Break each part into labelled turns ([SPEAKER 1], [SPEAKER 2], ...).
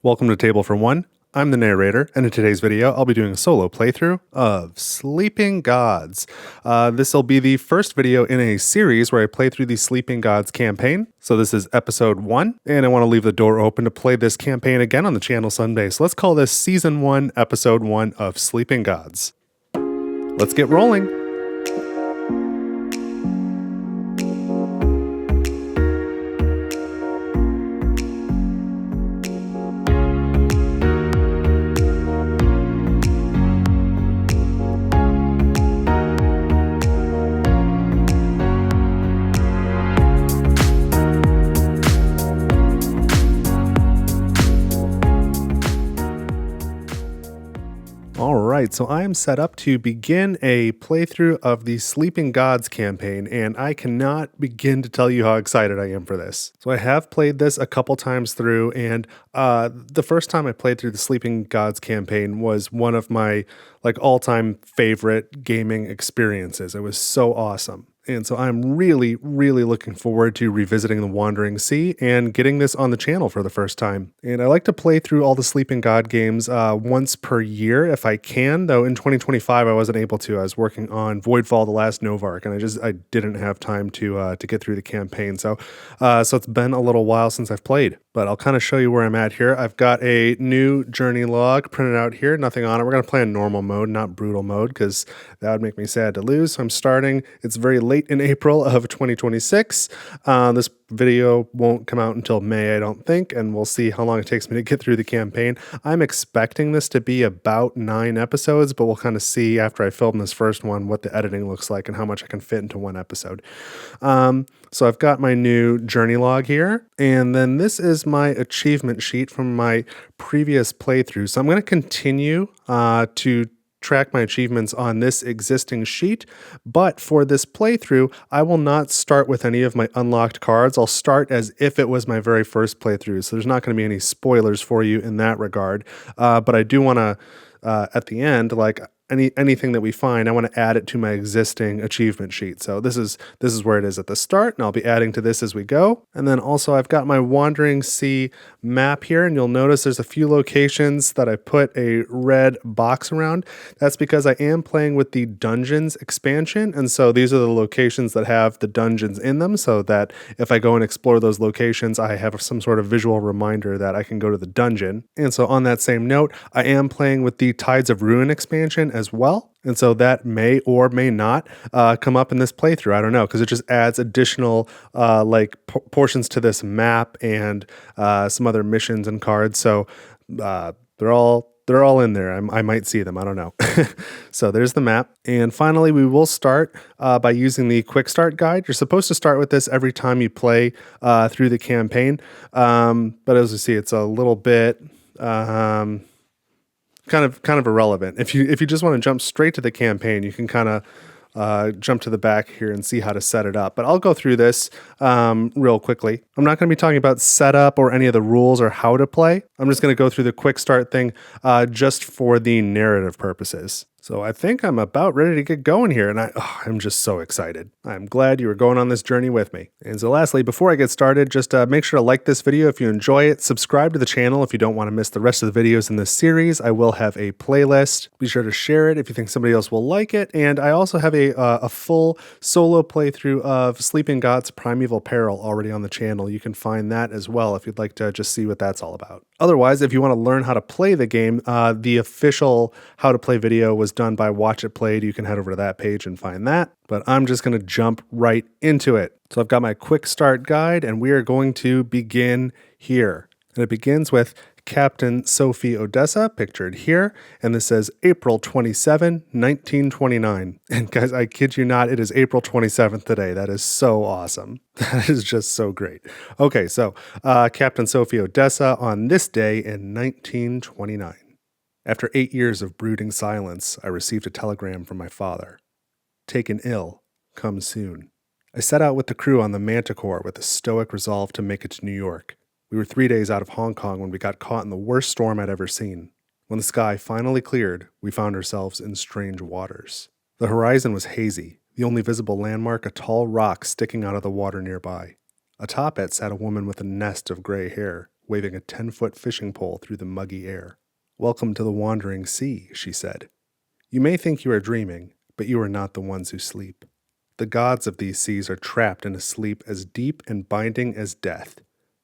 [SPEAKER 1] Welcome to Table for One. I'm the narrator, and in today's video, I'll be doing a solo playthrough of Sleeping Gods. This will be the first video in a series where I play through the Sleeping Gods campaign. So this is episode 1, and I want to leave the door open to play this campaign again on the channel someday. So let's call this Season 1, Episode 1 of Sleeping Gods. Let's get rolling. Alright, so I am set up to begin a playthrough of the Sleeping Gods campaign, and I cannot begin to tell you how excited I am for this. So I have played this a couple times through, and the first time I played through the Sleeping Gods campaign was one of my all-time favorite gaming experiences. It was so awesome. And so I'm really, really looking forward to revisiting the Wandering Sea and getting this on the channel for the first time. And I like to play through all the Sleeping God games once per year if I can, though in 2025 I wasn't able to. I was working on Voidfall: The Last Novarch, and I didn't have time to get through the campaign. So it's been a little while since I've played. But I'll kind of show you where I'm at here. I've got a new journey log printed out here, nothing on it. We're going to play in normal mode, not brutal mode, because that would make me sad to lose. So I'm starting. It's very late in April of 2026. This video won't come out until May, I don't think, and we'll see how long it takes me to get through the campaign. I'm expecting this to be about 9 episodes, but we'll kind of see after I film this first one what the editing looks like and how much I can fit into one episode. So I've got my new journey log here, and then this is my achievement sheet from my previous playthrough. So I'm going to continue to track my achievements on this existing sheet, but for this playthrough, I will not start with any of my unlocked cards. I'll start as if it was my very first playthrough, so there's not going to be any spoilers for you in that regard, but I do want to, at the end, anything that we find, I want to add it to my existing achievement sheet. So this is where it is at the start, and I'll be adding to this as we go. And then also I've got my Wandering Sea map here, and you'll notice there's a few locations that I put a red box around. That's because I am playing with the Dungeons expansion, and so these are the locations that have the dungeons in them, so that if I go and explore those locations, I have some sort of visual reminder that I can go to the dungeon. And so on that same note, I am playing with the Tides of Ruin expansion as well. And so that may or may not come up in this playthrough. I don't know, because it just adds additional portions to this map and some other missions and cards. So they're all in there. I might see them. I don't know. So there's the map. And finally, we will start by using the quick start guide. You're supposed to start with this every time you play through the campaign. But as you see, it's a little bit kind of irrelevant. If you just want to jump straight to the campaign, you can kind of jump to the back here and see how to set it up. But I'll go through this real quickly. I'm not going to be talking about setup or any of the rules or how to play. I'm just going to go through the quick start thing just for the narrative purposes. So I think I'm about ready to get going here, and I'm just so excited. I'm glad you were going on this journey with me. And so lastly, before I get started, just make sure to like this video if you enjoy it. Subscribe to the channel if you don't want to miss the rest of the videos in this series. I will have a playlist. Be sure to share it if you think somebody else will like it. And I also have a full solo playthrough of Sleeping Gods Primeval Peril already on the channel. You can find that as well if you'd like to just see what that's all about. Otherwise, if you want to learn how to play the game, the official How to Play video was done by Watch It Played. You can head over to that page and find that. But I'm just going to jump right into it. So I've got my quick start guide, and we are going to begin here. And it begins with Captain Sophie Odessa, pictured here, and this says April 27, 1929. And guys, I kid you not, it is April 27th today. That is so awesome. That is just so great. Okay, so Captain Sophie Odessa on this day in 1929. After 8 years of brooding silence, I received a telegram from my father. Taken ill, come soon. I set out with the crew on the Manticore with a stoic resolve to make it to New York. We were 3 days out of Hong Kong when we got caught in the worst storm I'd ever seen. When the sky finally cleared, we found ourselves in strange waters. The horizon was hazy, the only visible landmark a tall rock sticking out of the water nearby. Atop it sat a woman with a nest of gray hair. waving a 10-foot fishing pole through the muggy air. "Welcome to the wandering sea," she said. "You may think you are dreaming, but you are not the ones who sleep. The gods of these seas are trapped in a sleep as deep and binding as death.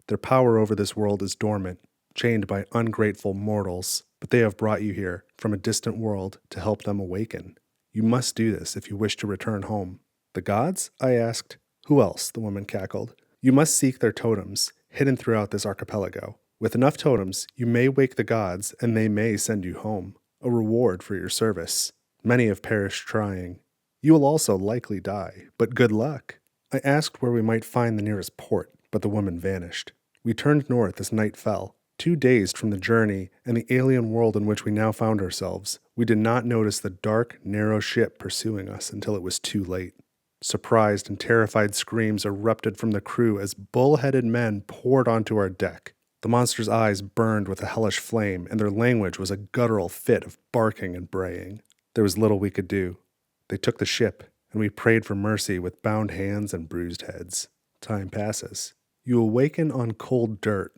[SPEAKER 1] Their power over this world is dormant, chained by ungrateful mortals, but they have brought you here from a distant world to help them awaken. You must do this if you wish to return home." "The gods?" I asked. "Who else?" the woman cackled. "You must seek their totems, hidden throughout this archipelago. With enough totems, you may wake the gods, and they may send you home, a reward for your service. Many have perished trying. You will also likely die, but good luck." I asked where we might find the nearest port, but the woman vanished. We turned north as night fell. Too dazed from the journey and the alien world in which we now found ourselves, we did not notice the dark, narrow ship pursuing us until it was too late. Surprised and terrified screams erupted from the crew as bull-headed men poured onto our deck. The monster's eyes burned with a hellish flame, and their language was a guttural fit of barking and braying. There was little we could do. They took the ship, and we prayed for mercy with bound hands and bruised heads. Time passes. You awaken on cold dirt.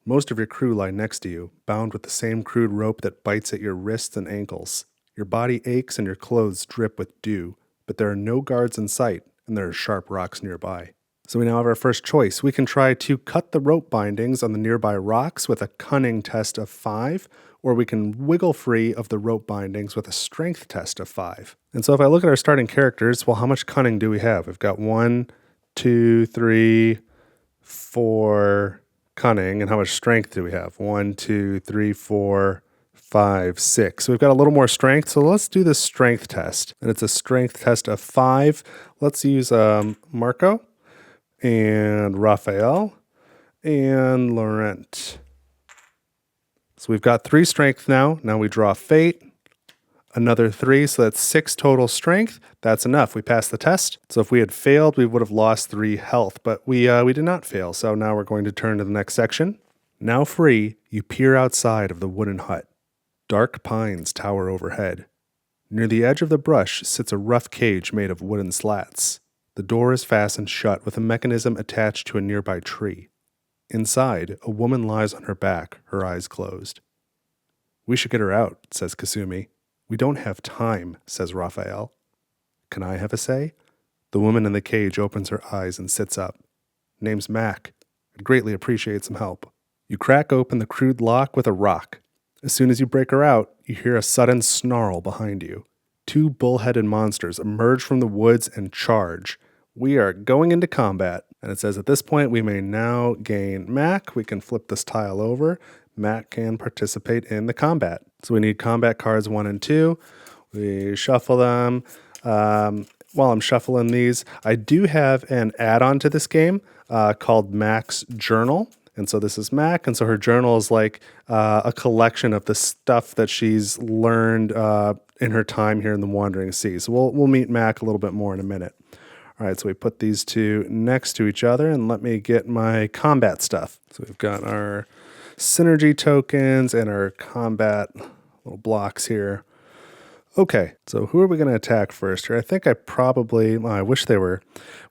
[SPEAKER 1] Most of your crew lie next to you, bound with the same crude rope that bites at your wrists and ankles. Your body aches and your clothes drip with dew, but there are no guards in sight, and there are sharp rocks nearby. So we now have our first choice. We can try to cut the rope bindings on the nearby rocks with a cunning test of 5, or we can wiggle free of the rope bindings with a strength test of 5. And so if I look at our starting characters, well, how much cunning do we have? We've got 1, 2, 3, 4 cunning, and how much strength do we have? 1, 2, 3, 4, 5, 6. So we've got a little more strength. So let's do this strength test. And it's a strength test of 5. Let's use Marco and Raphael and Laurent. So we've got 3 strength now. Now we draw fate. Another 3, so that's 6 total strength. That's enough. We passed the test. So if we had failed, we would have lost 3 health, but we did not fail. So now we're going to turn to the next section. Now free, you peer outside of the wooden hut. Dark pines tower overhead. Near the edge of the brush sits a rough cage made of wooden slats. The door is fastened shut with a mechanism attached to a nearby tree. Inside, a woman lies on her back, her eyes closed. "We should get her out," says Kasumi. "We don't have time," says Raphael. "Can I have a say?" The woman in the cage opens her eyes and sits up. "Name's Mac. I'd greatly appreciate some help." You crack open the crude lock with a rock. As soon as you break her out, you hear a sudden snarl behind you. 2 bull-headed monsters emerge from the woods and charge. We are going into combat. And it says at this point we may now gain Mac. We can flip this tile over. Mac can participate in the combat. So we need combat cards 1 and 2. We shuffle them. While I'm shuffling these, I do have an add-on to this game called Mac's Journal. And so this is Mac, and so her journal is like a collection of the stuff that she's learned in her time here in the Wandering Sea. So we'll meet Mac a little bit more in a minute. All right, so we put these 2 next to each other, and let me get my combat stuff. So we've got our synergy tokens and our combat little blocks here. Okay, so who are we going to attack first here? I think I probably, I wish they were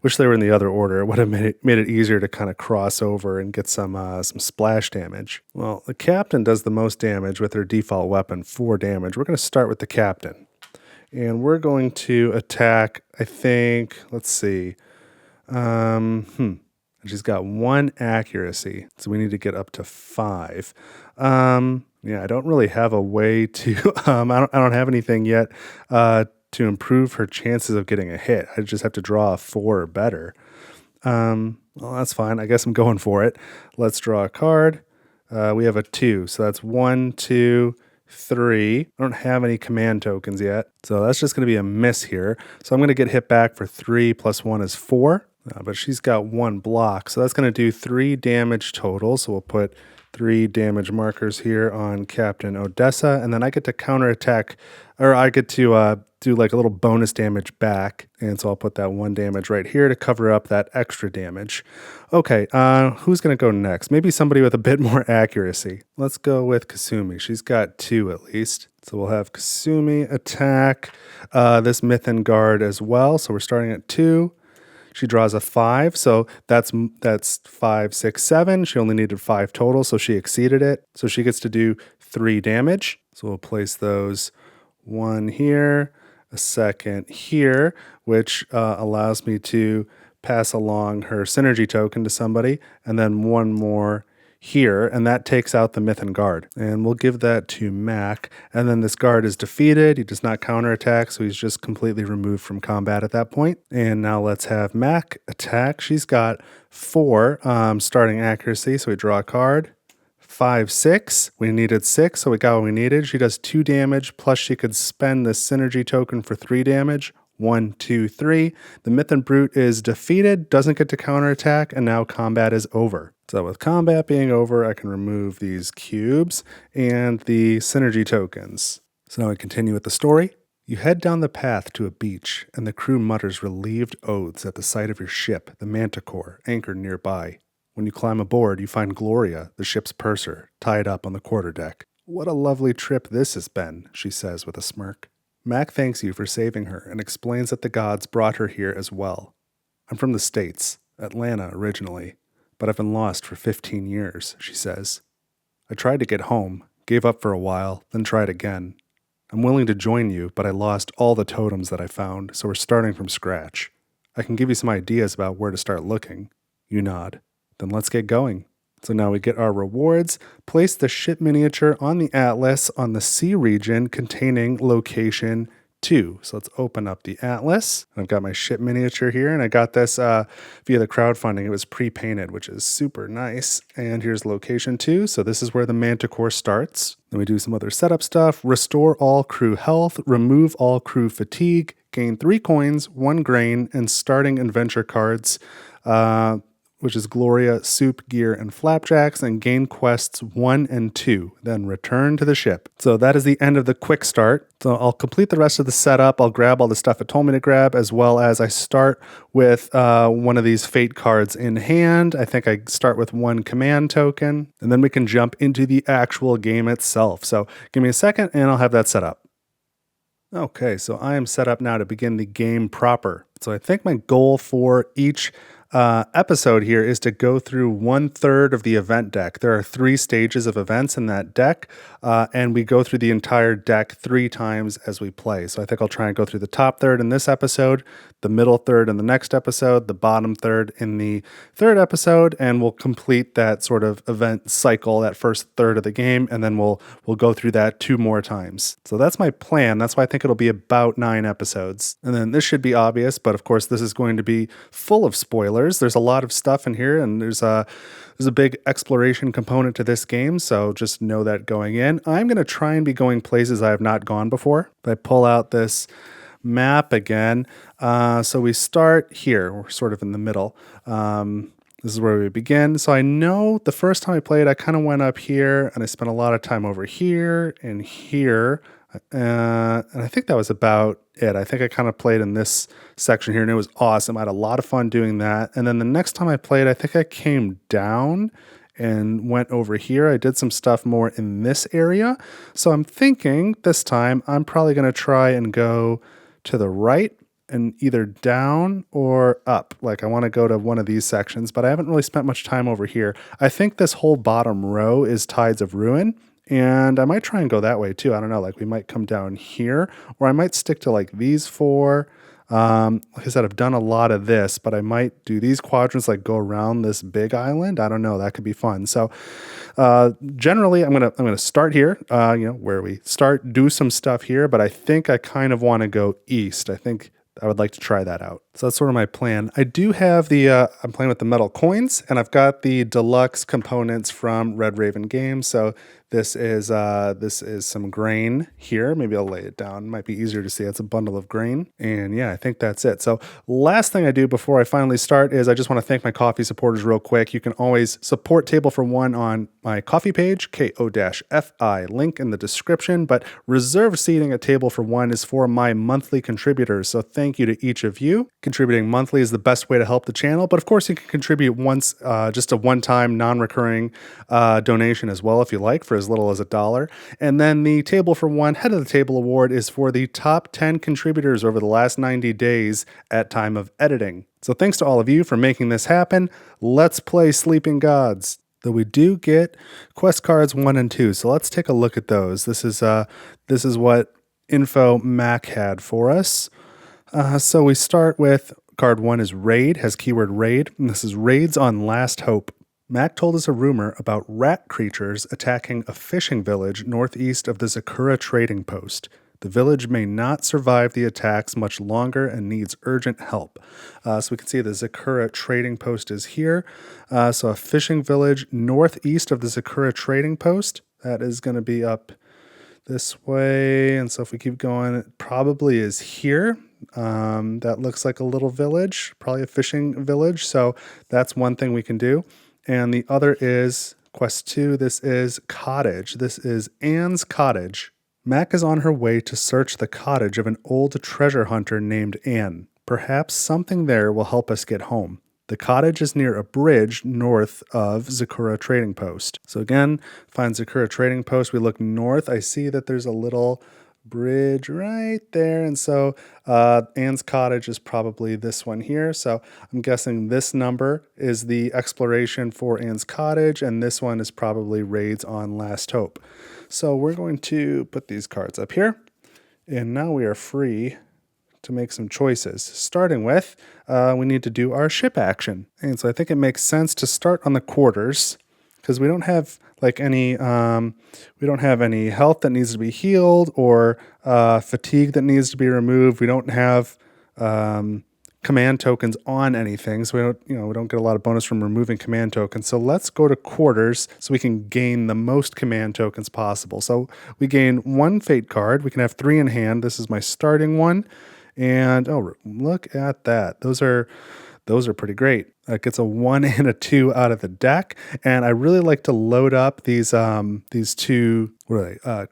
[SPEAKER 1] in the other order. It would have made it easier to kind of cross over and get some splash damage. Well, the captain does the most damage with her default weapon, 4 damage. We're going to start with the captain. And we're going to attack, I think, let's see. She's got 1 accuracy, so we need to get up to 5. Yeah, I don't really have a way to, I don't have anything yet to improve her chances of getting a hit. I just have to draw a 4 or better. Well, that's fine. I guess I'm going for it. Let's draw a card. We have a 2, so that's 1, 2, 3. I don't have any command tokens yet, so that's just going to be a miss here. So I'm going to get hit back for 3 plus 1 is 4, but she's got 1 block, so that's going to do 3 damage total. So we'll put 3 damage markers here on Captain Odessa, and then I get to counterattack, or I get to do like a little bonus damage back, and so I'll put that 1 damage right here to cover up that extra damage. Okay, who's going to go next? Maybe somebody with a bit more accuracy. Let's go with Kasumi. She's got 2 at least. So we'll have Kasumi attack this Mythen Guard as well. So we're starting at 2. She draws a 5, so that's 5, 6, 7. She only needed 5 total, so she exceeded it. So she gets to do 3 damage. So we'll place those 1 here, a second here, which allows me to pass along her synergy token to somebody, and then 1 more here, and that takes out the Mythen Guard. And we'll give that to Mac, and then this guard is defeated. He does not counterattack, so he's just completely removed from combat at that point. And now let's have Mac attack. She's got 4 starting accuracy, so we draw a card. 5, 6. We needed 6, so we got what we needed. She does 2 damage, plus she could spend the synergy token for 3 damage. 1, 2, 3. The Mythen Brute is defeated, doesn't get to counterattack, and now combat is over. So with combat being over, I can remove these cubes and the synergy tokens. So now we continue with the story. You head down the path to a beach, and the crew mutters relieved oaths at the sight of your ship, the Manticore, anchored nearby. When you climb aboard, you find Gloria, the ship's purser, tied up on the quarterdeck. "What a lovely trip this has been," she says with a smirk. Mac thanks you for saving her and explains that the gods brought her here as well. "I'm from the States, Atlanta originally, but I've been lost for 15 years, she says. "I tried to get home, gave up for a while, then tried again. I'm willing to join you, but I lost all the totems that I found, so we're starting from scratch. I can give you some ideas about where to start looking." You nod. "Then let's get going." So now we get our rewards. Place the ship miniature on the atlas on the sea region containing location 2. So let's open up the atlas. I've got my ship miniature here, and I got this via the crowdfunding. It was pre-painted, which is super nice. And here's location 2. So this is where the Manticore starts. Then we do some other setup stuff. Restore all crew health, remove all crew fatigue, gain 3 coins, 1 grain, and starting adventure cards, which is Gloria, Soup, Gear, and Flapjacks, and gain quests 1 and 2. Then return to the ship. So that is the end of the quick start. So I'll complete the rest of the setup. I'll grab all the stuff it told me to grab, as well as I start with one of these fate cards in hand. I think I start with 1 command token, and then we can jump into the actual game itself. So give me a second, and I'll have that set up. Okay, so I am set up now to begin the game proper. So I think my goal for each episode here is to go through 1/3 of the event deck. There are 3 stages of events in that deck, and we go through the entire deck 3 times as we play. So I think I'll try and go through the top third in this episode, the middle third in the next episode, the bottom third in the third episode, and we'll complete that sort of event cycle, that first third of the game, and then we'll go through that 2 more times. So that's my plan. That's why I think it'll be about 9 episodes. And then this should be obvious, but of course this is going to be full of spoilers. There's a lot of stuff in here, and there's a big exploration component to this game, so just know that going in. I'm going to try and be going places I have not gone before. If I pull out this map again, so we start here. We're sort of in the middle. This is where we begin. So I know the first time I played, I kind of went up here, and I spent a lot of time over here and here. And I think that was about it. I think I kind of played in this section here, and it was awesome. I had a lot of fun doing that. And then the next time I played, I think I came down and went over here. I did some stuff more in this area. So I'm thinking this time I'm probably going to try and go to the right and either down or up. Like I want to go to one of these sections, but I haven't really spent much time over here. I think this whole bottom row is Tides of Ruin. And I might try and go that way too. I don't know, like we might come down here, or I might stick to like these 4. Like I said, I've done a lot of this, but I might do these quadrants, like go around this big island. I don't know, that could be fun. So generally I'm gonna start here, where we start, do some stuff here, but I think I kind of want to go east. I think I would like to try that out. So that's sort of my plan. I do have I'm playing with the metal coins, and I've got the deluxe components from Red Raven Games. So this is some grain here. Maybe I'll lay it down. It might be easier to see. It's a bundle of grain. And yeah, I think that's it. So last thing I do before I finally start is I just want to thank my coffee supporters real quick. You can always support Table for One on my coffee page, ko-fi, link in the description. But reserved seating at Table for One is for my monthly contributors. So thank thank you to each of you. Contributing monthly is the best way to help the channel, but of course you can contribute once, just a one-time non-recurring donation as well if you like, for as little as $1. And then the Table for One Head of the Table Award is for the top 10 contributors over the last 90 days at time of editing. So thanks to all of you for making this happen. Let's play Sleeping Gods. Though we do get quest cards 1 and 2, so let's take a look at those. This is what info Mac had for us. So we start with card 1 is Raid, has keyword Raid, and this is Raids on Last Hope. Mac told us a rumor about rat creatures attacking a fishing village northeast of the Zakura trading post. The village may not survive the attacks much longer and needs urgent help. So we can see the Zakura trading post is here. So a fishing village northeast of the Zakura trading post. That is going to be up this way. And so if we keep going, it probably is here. That looks like a little village, probably a fishing village. So that's one thing we can do. And the other is quest 2. This is Cottage. This is Anne's Cottage. Mac is on her way to search the cottage of an old treasure hunter named Anne. Perhaps something there will help us get home. The cottage is near a bridge north of Zakura Trading Post. So again, find Zakura Trading Post. We look north. I see that there's a little bridge right there. And so Anne's Cottage is probably this one here. So I'm guessing this number is the exploration for Anne's Cottage, and this one is probably Raids on Last Hope. So we're going to put these cards up here, and now we are free to make some choices. Starting with, we need to do our ship action. And so I think it makes sense to start on the quarters, because we don't have like any, we don't have any health that needs to be healed or fatigue that needs to be removed. We don't have command tokens on anything, so we don't get a lot of bonus from removing command tokens. So let's go to quarters so we can gain the most command tokens possible. So we gain 1 fate card. We can have 3 in hand. This is my starting one, and oh, look at that. Those are pretty great. It gets a 1 and a 2 out of the deck, and I really like to load up these two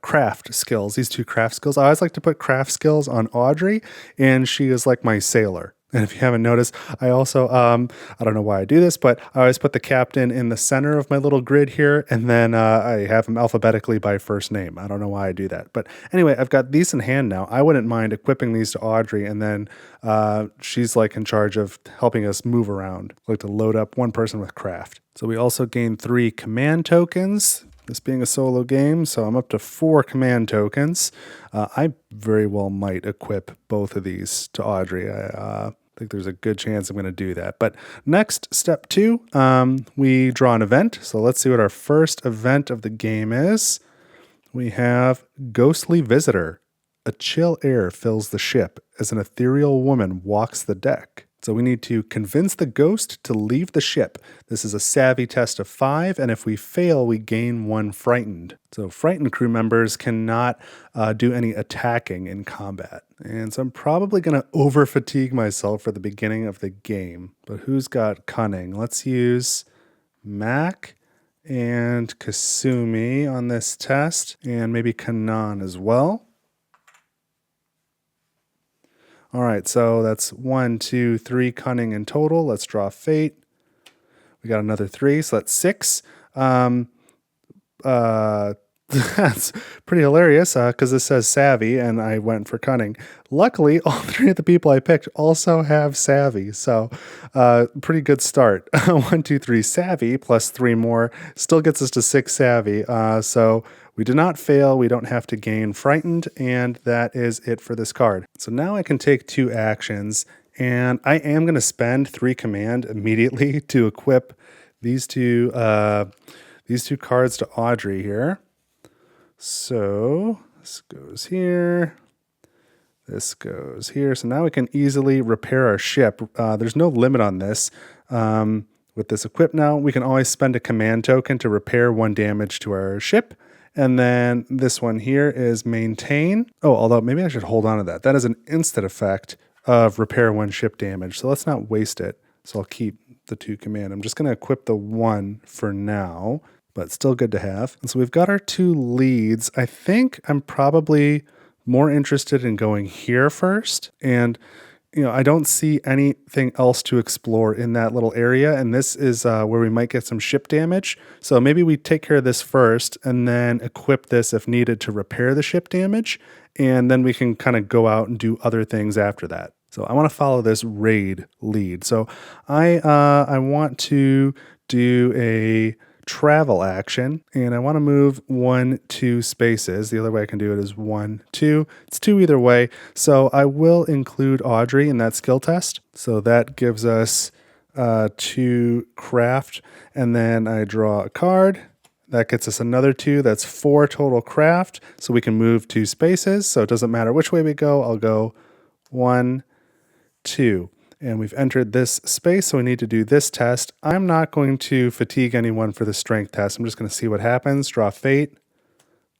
[SPEAKER 1] craft skills. These 2 craft skills. I always like to put craft skills on Audrey, and she is like my sailor. And if you haven't noticed, I also, I don't know why I do this, but I always put the captain in the center of my little grid here, and then I have him alphabetically by first name. I don't know why I do that. But anyway, I've got these in hand now. I wouldn't mind equipping these to Audrey, and then she's like in charge of helping us move around. I like to load up 1 person with craft. So we also gain 3 command tokens. This being a solo game, so I'm up to 4 command tokens. I very well might equip both of these to Audrey. I think there's a good chance I'm going to do that. But next, step 2, we draw an event. So let's see what our first event of the game is. We have Ghostly Visitor. A chill air fills the ship as an ethereal woman walks the deck. So we need to convince the ghost to leave the ship. This is a savvy test of 5, and if we fail, we gain 1 frightened. So frightened crew members cannot do any attacking in combat. And so I'm probably going to over fatigue myself for the beginning of the game. But who's got cunning? Let's use Mac and Kasumi on this test, and maybe Kanan as well. All right, so that's 1, 2, 3 cunning in total. Let's draw fate. We got another 3, so that's 6. That's pretty hilarious because this says savvy and I went for cunning. Luckily, all 3 of the people I picked also have savvy, so pretty good start. 1, 2, 3 savvy plus 3 more still gets us to 6 savvy. So we did not fail. We don't have to gain frightened, and that is it for this card. So now I can take 2 actions, and I am going to spend 3 command immediately to equip these two cards to Audrey here. So this goes here. This goes here. So now we can easily repair our ship. There's no limit on this. With this equipped now, we can always spend a command token to repair 1 damage to our ship. And then this one here is maintain. Oh, although maybe I should hold on to that. That is an instant effect of repair 1 ship damage. So let's not waste it. So I'll keep the 2 command. I'm just going to equip the 1 for now, but still good to have. And so we've got our 2 leads. I think I'm probably more interested in going here first. And I don't see anything else to explore in that little area. And this is where we might get some ship damage. So maybe we take care of this first and then equip this if needed to repair the ship damage. And then we can kind of go out and do other things after that. So I want to follow this raid lead. So I want to do a travel action, and I want to move 1, 2 spaces. The other way I can do it is 1, 2. It's 2 either way. So I will include Audrey in that skill test. So that gives us 2 craft, and then I draw a card. That gets us another 2. That's 4 total craft. So we can move 2 spaces. So it doesn't matter which way we go. I'll go 1, 2. And we've entered this space, so we need to do this test. I'm not going to fatigue anyone for the strength test. I'm just going to see what happens. Draw fate.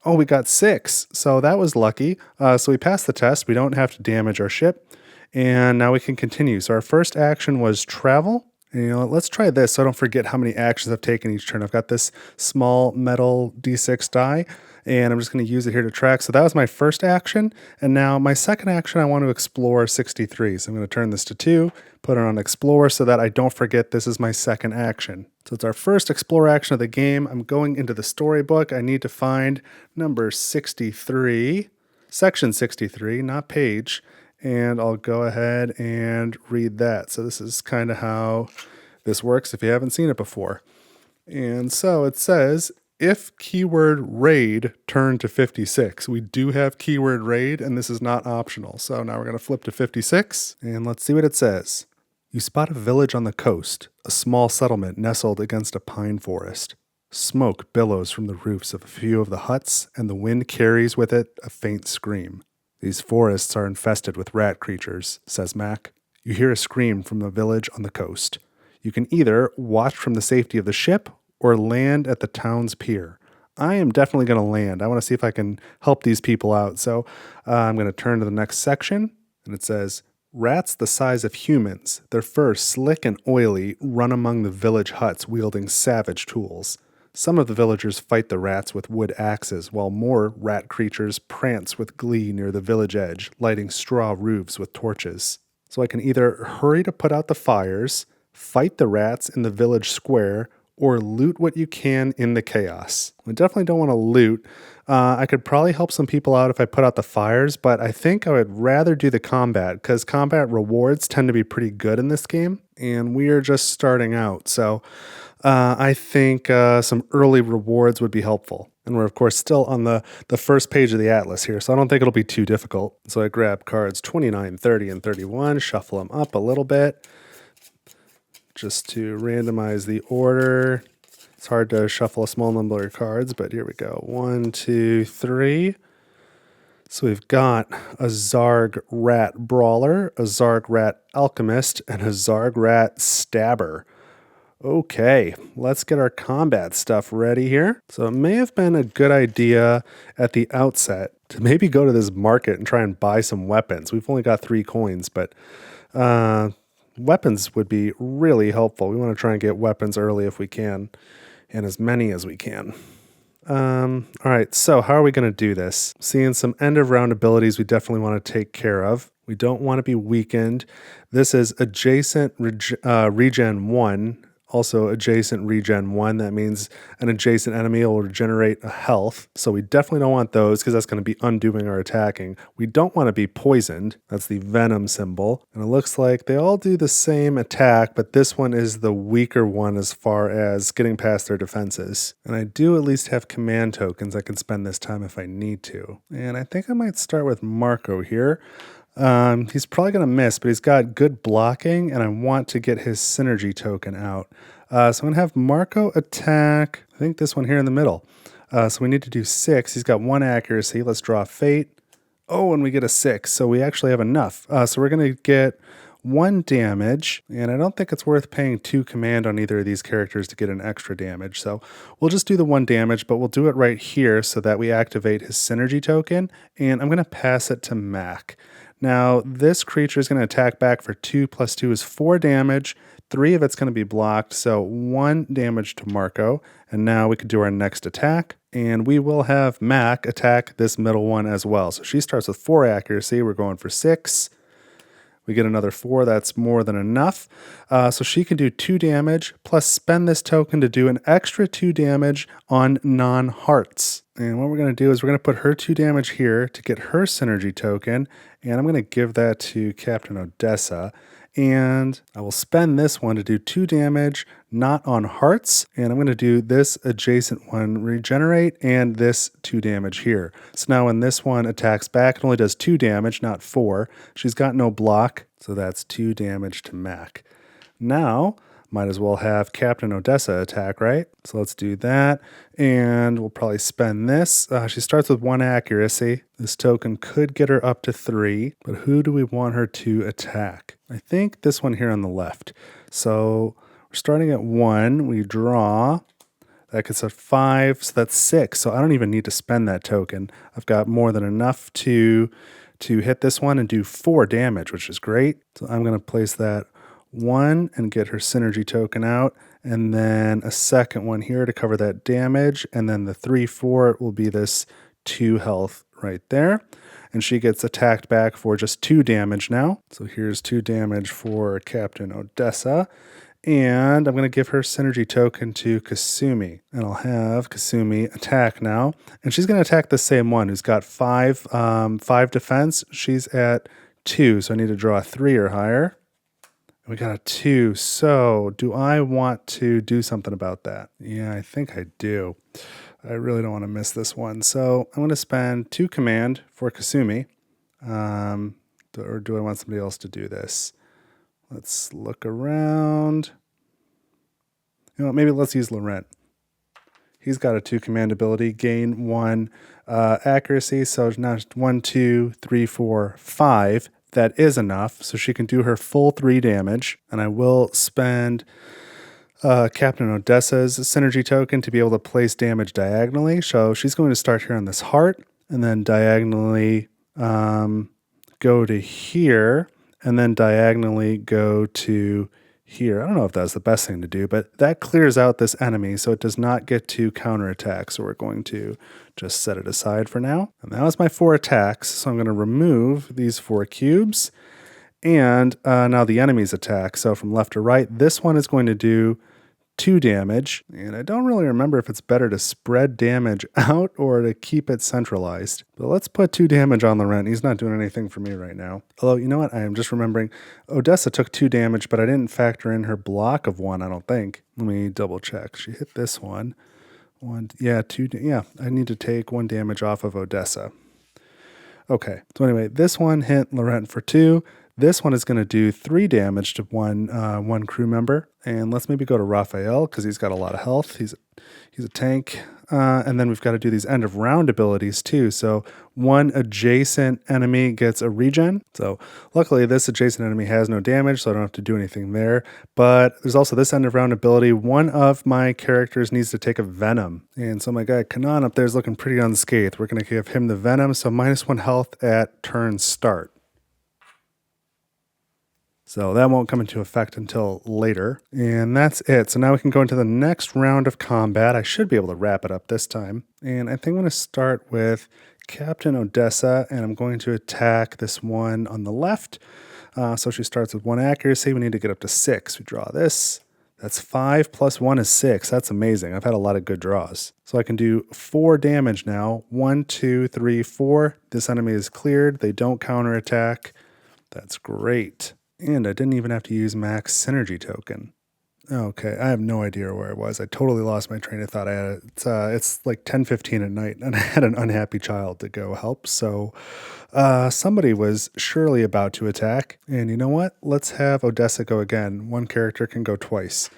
[SPEAKER 1] Oh, we got 6. So that was lucky. So we passed the test. We don't have to damage our ship. And now we can continue. So our first action was travel. And, let's try this so I don't forget how many actions I've taken each turn. I've got this small metal D6 die, and I'm just going to use it here to track. So that was my first action. And now my second action, I want to explore 63. So I'm going to turn this to 2, put it on explore so that I don't forget this is my second action. So it's our first explore action of the game. I'm going into the storybook. I need to find number 63, section 63, not page. And I'll go ahead and read that. So this is kind of how this works if you haven't seen it before. And so it says, if keyword raid turned to 56. We do have keyword raid, and this is not optional. So now we're going to flip to 56, and let's see what it says. You spot a village on the coast, a small settlement nestled against a pine forest. Smoke billows from the roofs of a few of the huts, and the wind carries with it a faint scream. These forests are infested with rat creatures, says Mac. You hear a scream from the village on the coast. You can either watch from the safety of the ship or land at the town's pier. I am definitely going to land. I want to see if I can help these people out. So I'm going to turn to the next section, and it says, rats the size of humans, their fur slick and oily, run among the village huts wielding savage tools. Some of the villagers fight the rats with wood axes, while more rat creatures prance with glee near the village edge, lighting straw roofs with torches. So I can either hurry to put out the fires, fight the rats in the village square, or loot what you can in the chaos. I definitely don't want to loot. I could probably help some people out if I put out the fires, but I think I would rather do the combat, because combat rewards tend to be pretty good in this game, and we are just starting out. So I think some early rewards would be helpful. And we're, of course, still on the first page of the atlas here, so I don't think it'll be too difficult. So I grab cards 29, 30, and 31, shuffle them up a little bit, just to randomize the order. It's hard to shuffle a small number of cards, but here we go. 1, 2, 3. So we've got a Zarg Rat Brawler, a Zarg Rat Alchemist, and a Zarg Rat Stabber. Okay, let's get our combat stuff ready here. So it may have been a good idea at the outset to maybe go to this market and try and buy some weapons. We've only got 3 coins, but weapons would be really helpful. We want to try and get weapons early if we can, and as many as we can. All right, so how are we going to do this? Seeing some end of round abilities we definitely want to take care of. We don't want to be weakened. This is adjacent regen 1. Also adjacent regen 1, that means an adjacent enemy will regenerate a health. So we definitely don't want those because that's going to be undoing our attacking. We don't want to be poisoned. That's the venom symbol. And it looks like they all do the same attack, but this one is the weaker one as far as getting past their defenses. And I do at least have command tokens I can spend this time if I need to. And I think I might start with Marco here. He's probably going to miss, but he's got good blocking, and I want to get his synergy token out. So I'm going to have Marco attack, I think this one here in the middle. So we need to do 6. He's got 1 accuracy. Let's draw fate. Oh, and we get a 6. So we actually have enough. So we're going to get 1 damage, and I don't think it's worth paying 2 command on either of these characters to get an extra damage. So we'll just do the 1 damage, but we'll do it right here so that we activate his synergy token, and I'm going to pass it to Mac. Now, this creature is going to attack back for 2 plus 2 is 4 damage. 3 of it's going to be blocked, so 1 damage to Marco. And now we could do our next attack, and we will have Mac attack this middle one as well. So she starts with 4 accuracy. We're going for 6. We get another 4. That's more than enough. So she can do 2 damage, plus spend this token to do an extra 2 damage on non-hearts. And what we're going to do is we're going to put her 2 damage here to get her synergy token. And I'm going to give that to Captain Odessa. And I will spend this one to do 2 damage, not on hearts. And I'm going to do this adjacent one regenerate and this 2 damage here. So now when this one attacks back, it only does 2 damage, not 4. She's got no block, so that's 2 damage to Mac. Now, might as well have Captain Odessa attack, right? So let's do that. And we'll probably spend this. She starts with 1 accuracy. This token could get her up to 3, but who do we want her to attack? I think this one here on the left. So we're starting at 1. We draw. That gets us 5, so that's 6. So I don't even need to spend that token. I've got more than enough to hit this one and do 4 damage, which is great. So I'm going to place that 1 and get her synergy token out, and then a second one here to cover that damage, and then the 3/4 will be this 2 health right there. And she gets attacked back for just 2 damage now. So here's 2 damage for Captain Odessa. And I'm going to give her synergy token to Kasumi. And I'll have Kasumi attack now. And she's going to attack the same one who's got 5 defense. She's at 2, so I need to draw a 3 or higher. We got a 2. So do I want to do something about that? Yeah, I think I do. I really don't want to miss this one. So I'm going to spend 2 command for Kasumi. Or do I want somebody else to do this? Let's look around. You know, maybe let's use Laurent. He's got a 2 command ability, gain 1 accuracy. So now 1, 2, 3, 4, 5. That is enough, so she can do her full 3 damage. And I will spend Captain Odessa's synergy token to be able to place damage diagonally. So she's going to start here on this heart, and then diagonally go to here, and then diagonally go to here. I don't know if that's the best thing to do, but that clears out this enemy, so it does not get to counterattack. So we're going to just set it aside for now. And that was my 4 attacks, so I'm going to remove these 4 cubes. And now the enemy's attack. So from left to right, this one is going to do 2 damage. And I don't really remember if it's better to spread damage out or to keep it centralized. But let's put 2 damage on Laurent. He's not doing anything for me right now. Although, you know what? I am just remembering Odessa took 2 damage, but I didn't factor in her block of 1, I don't think. Let me double check. She hit this one. 2. Yeah, I need to take 1 damage off of Odessa. Okay, so anyway, this one hit Laurent for 2. This one is going to do 3 damage to one crew member. And let's maybe go to Raphael because he's got a lot of health. He's a tank. And then we've got to do these end of round abilities too. So 1 adjacent enemy gets a regen. So luckily this adjacent enemy has no damage, so I don't have to do anything there. But there's also this end of round ability. One of my characters needs to take a venom. And so my guy Kanan up there is looking pretty unscathed. We're going to give him the venom. So -1 health at turn start. So that won't come into effect until later. And that's it. So now we can go into the next round of combat. I should be able to wrap it up this time. And I think I'm going to start with Captain Odessa, and I'm going to attack this one on the left. So she starts with 1 accuracy. We need to get up to 6. We draw this. That's 5 plus 1 is 6. That's amazing. I've had a lot of good draws. So I can do 4 damage now. 1, 2, 3, 4. This enemy is cleared. They don't counterattack. That's great. And I didn't even have to use max synergy token. Okay, I have no idea where I was. I totally lost my train of thought. It's like 10:15 at night, and I had an unhappy child to go help. So somebody was surely about to attack. And you know what? Let's have Odessa go again. 1 character can go twice.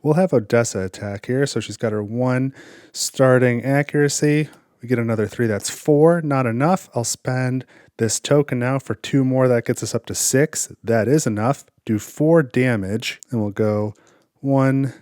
[SPEAKER 1] We'll have Odessa attack here. So she's got her 1 starting accuracy. We get another 3. That's 4. Not enough. I'll spend this token now for 2 more. That gets us up to 6. That is enough. Do 4 damage, and we'll go 1,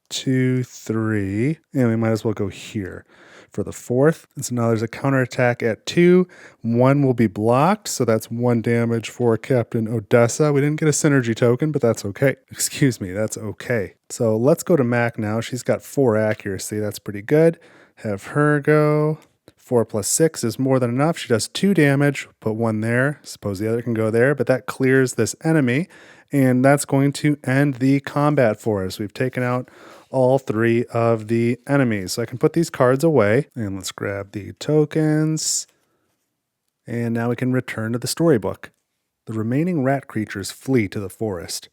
[SPEAKER 1] 2, 3, and we might as well go here for the 4th. And so now there's a counterattack at 2. 1 will be blocked, so that's 1 damage for Captain Odessa. We didn't get a synergy token, but that's okay. Excuse me, that's okay. So let's go to Mac now. She's got 4 accuracy. That's pretty good. Have her go. 4 plus 6 is more than enough. She does 2 damage. Put 1 there. Suppose the other can go there, but that clears this enemy, and that's going to end the combat for us. We've taken out all 3 of the enemies. So I can put these cards away, and let's grab the tokens. And now we can return to the storybook. The remaining rat creatures flee to the forest.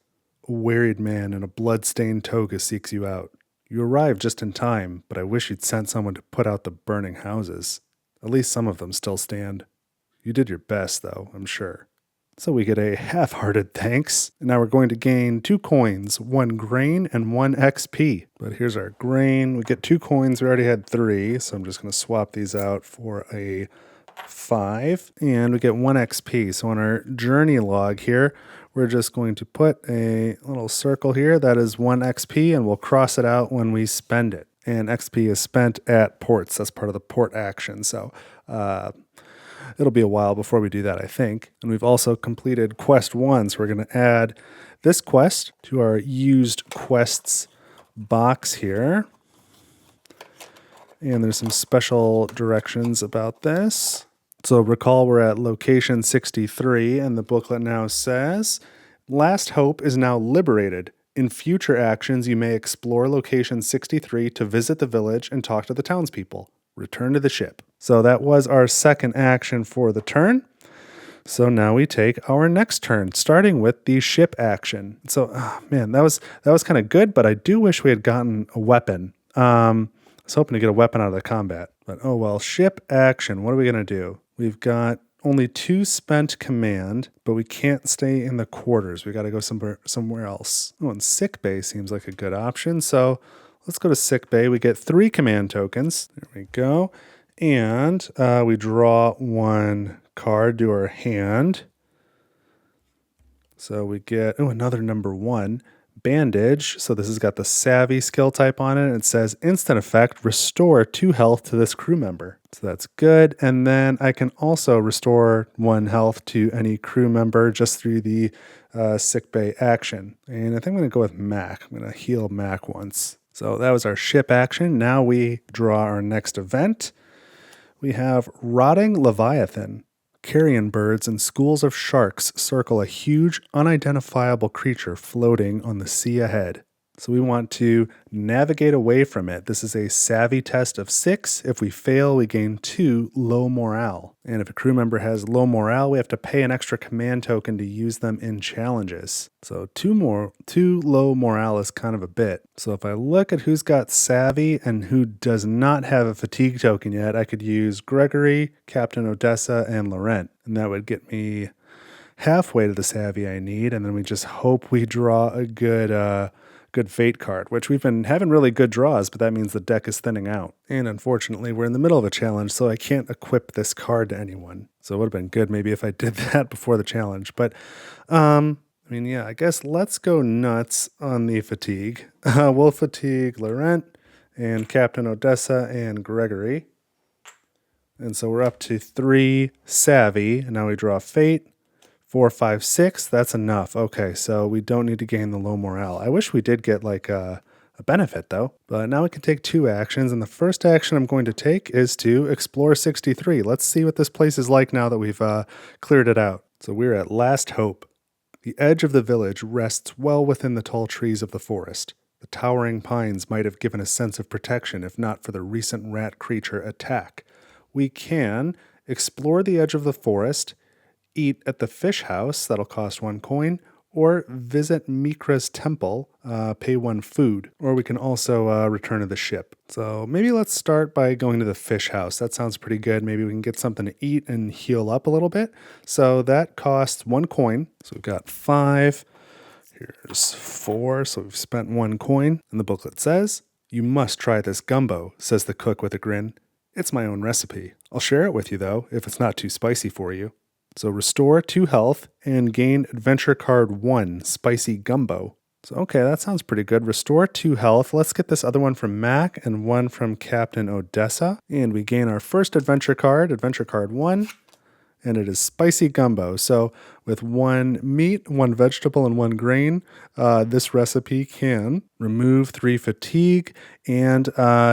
[SPEAKER 1] A wearied man in a blood-stained toga seeks you out. You arrive just in time, but I wish you'd sent someone to put out the burning houses. At least some of them still stand. You did your best, though, I'm sure. So we get a half-hearted thanks. And now we're going to gain 2 coins, 1 grain and 1 XP. But here's our grain. We get 2 coins. We already had 3, so I'm just going to swap these out for a 5. And we get 1 XP. So on our journey log here, we're just going to put a little circle here. That is 1 XP, and we'll cross it out when we spend it. And XP is spent at ports. That's part of the port action. So it'll be a while before we do that, I think. And we've also completed quest 1. So we're going to add this quest to our used quests box here. And there's some special directions about this. So recall we're at location 63, and the booklet now says, Last Hope is now liberated. In future actions, you may explore location 63 to visit the village and talk to the townspeople. Return to the ship. So that was our second action for the turn. So now we take our next turn, starting with the ship action. So, man, that was kind of good, but I do wish we had gotten a weapon. I was hoping to get a weapon out of the combat, but oh well. Ship action, what are we going to do? We've got only 2 spent command, but we can't stay in the quarters. We got to go somewhere else. Oh, and sick bay seems like a good option. So let's go to sick bay. We get 3 command tokens. There we go. And we draw 1 card to our hand. So we get, another number 1. Bandage. So this has got the savvy skill type on it. And it says instant effect, restore 2 health to this crew member. So that's good. And then I can also restore 1 health to any crew member just through the sick bay action. And I think I'm going to go with Mac. I'm going to heal Mac once. So that was our ship action. Now we draw our next event. We have Rotting Leviathan. Carrion birds and schools of sharks circle a huge, unidentifiable creature floating on the sea ahead. So we want to navigate away from it. This is a savvy test of 6. If we fail, we gain 2 low morale. And if a crew member has low morale, we have to pay an extra command token to use them in challenges. So 2 low morale is kind of a bit. So if I look at who's got savvy and who does not have a fatigue token yet, I could use Gregory, Captain Odessa, and Laurent. And that would get me halfway to the savvy I need. And then we just hope we draw a good fate card, which we've been having really good draws, but that means the deck is thinning out. And unfortunately, we're in the middle of a challenge, so I can't equip this card to anyone. So it would have been good maybe if I did that before the challenge. But, I guess let's go nuts on the fatigue. We'll fatigue Laurent and Captain Odessa and Gregory. And so we're up to 3 savvy, and now we draw fate. 4, 5, 6, that's enough. Okay, so we don't need to gain the low morale. I wish we did get like a benefit though. But now we can take 2 actions, and the first action I'm going to take is to explore 63. Let's see what this place is like now that we've cleared it out. So we're at Last Hope. The edge of the village rests well within the tall trees of the forest. The towering pines might have given a sense of protection if not for the recent rat creature attack. We can explore the edge of the forest, eat at the fish house, that'll cost 1 coin, or visit Mikra's temple, pay 1 food. Or we can also return to the ship. So maybe let's start by going to the fish house. That sounds pretty good. Maybe we can get something to eat and heal up a little bit. So that costs 1 coin. So we've got 5. Here's 4. So we've spent 1 coin. And the booklet says, "You must try this gumbo," says the cook with a grin. "It's my own recipe. I'll share it with you though, if it's not too spicy for you." So restore 2 health and gain adventure card 1, Spicy Gumbo. So okay, that sounds pretty good. Restore 2 health. Let's get this other one from Mac and 1 from Captain Odessa. And we gain our first adventure card 1. and it is spicy gumbo. So with 1 meat, 1 vegetable, and 1 grain, this recipe can remove 3 fatigue and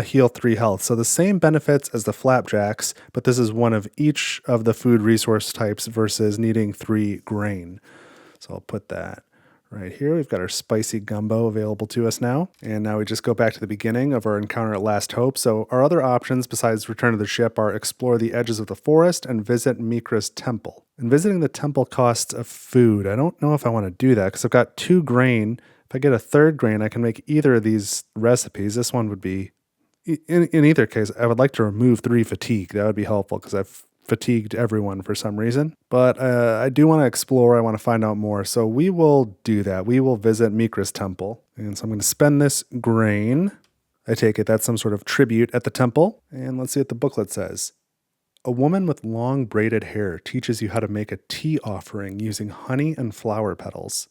[SPEAKER 1] heal 3 health. So the same benefits as the flapjacks, but this is one of each of the food resource types versus needing 3 grain. So I'll put that right here. We've got our spicy gumbo available to us now. And now we just go back to the beginning of our encounter at Last Hope. So our other options besides return to the ship are explore the edges of the forest and visit Mikra's temple. And visiting the temple costs a food. I don't know if I want to do that because I've got 2 grain. If I get a 3rd grain, I can make either of these recipes. This one would be, in either case, I would like to remove 3 fatigue. That would be helpful because I've fatigued everyone for some reason. But I do want to explore. I want to find out more. So we will do that. We will visit Mikra's temple. And so I'm going to spend this grain. I take it that's some sort of tribute at the temple. And let's see what the booklet says. A woman with long braided hair teaches you how to make a tea offering using honey and flower petals.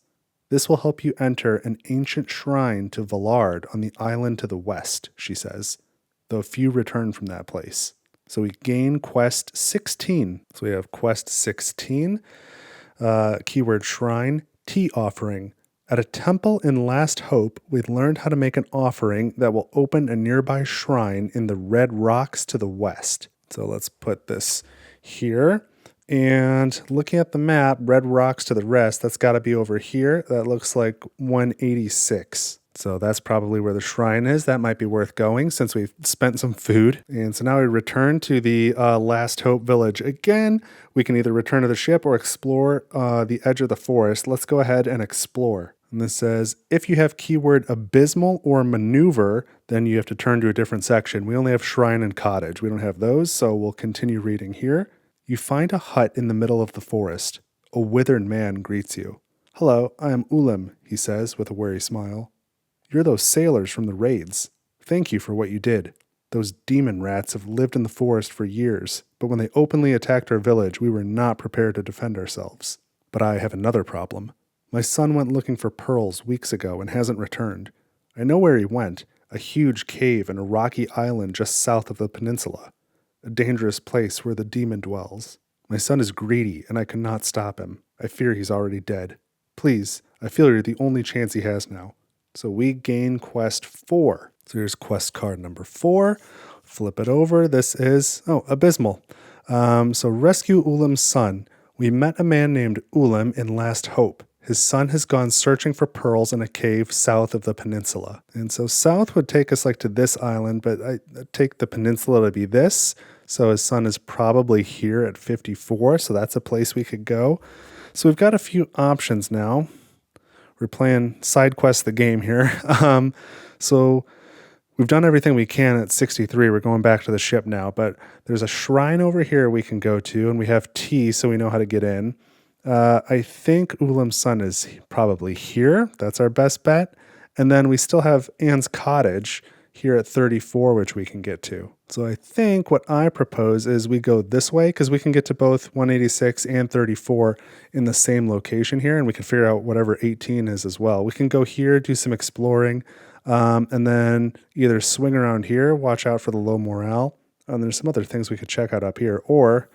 [SPEAKER 1] This will help you enter an ancient shrine to Vallard on the island to the west, she says, though few return from that place. So we gain quest 16. So we have quest 16, keyword shrine, tea offering. At a temple in Last Hope, we learned how to make an offering that will open a nearby shrine in the red rocks to the west. So let's put this here. And looking at the map, red rocks to the west, that's got to be over here. That looks like 186. So that's probably where the shrine is. That might be worth going since we've spent some food. And so now we return to the Last Hope village. Again, we can either return to the ship or explore the edge of the forest. Let's go ahead and explore. And this says, if you have keyword abysmal or maneuver, then you have to turn to a different section. We only have shrine and cottage. We don't have those, so we'll continue reading here. You find a hut in the middle of the forest. A withered man greets you. Hello, I am Ulim, he says with a wary smile. You're those sailors from the raids. Thank you for what you did. Those demon rats have lived in the forest for years, but when they openly attacked our village, we were not prepared to defend ourselves. But I have another problem. My son went looking for pearls weeks ago and hasn't returned. I know where he went, a huge cave in a rocky island just south of the peninsula, a dangerous place where the demon dwells. My son is greedy, and I cannot stop him. I fear he's already dead. Please, I feel you're the only chance he has now. So we gain quest 4. So here's quest card number 4. Flip it over. This is, abysmal. So rescue Ulim's son. We met a man named Ulim in Last Hope. His son has gone searching for pearls in a cave south of the peninsula. And so south would take us like to this island, but I take the peninsula to be this. So his son is probably here at 54. So that's a place we could go. So we've got a few options now. We're playing side quest the game here. So we've done everything we can at 63. We're going back to the ship now, but there's a shrine over here we can go to, and we have tea, so we know how to get in. I think Ulim's son is probably here. That's our best bet. And then we still have Anne's cottage here at 34, which we can get to. So I think what I propose is we go this way because we can get to both 186 and 34 in the same location here, and we can figure out whatever 18 is as well. We can go here, do some exploring, and then either swing around here, watch out for the low morale, and there's some other things we could check out up here, or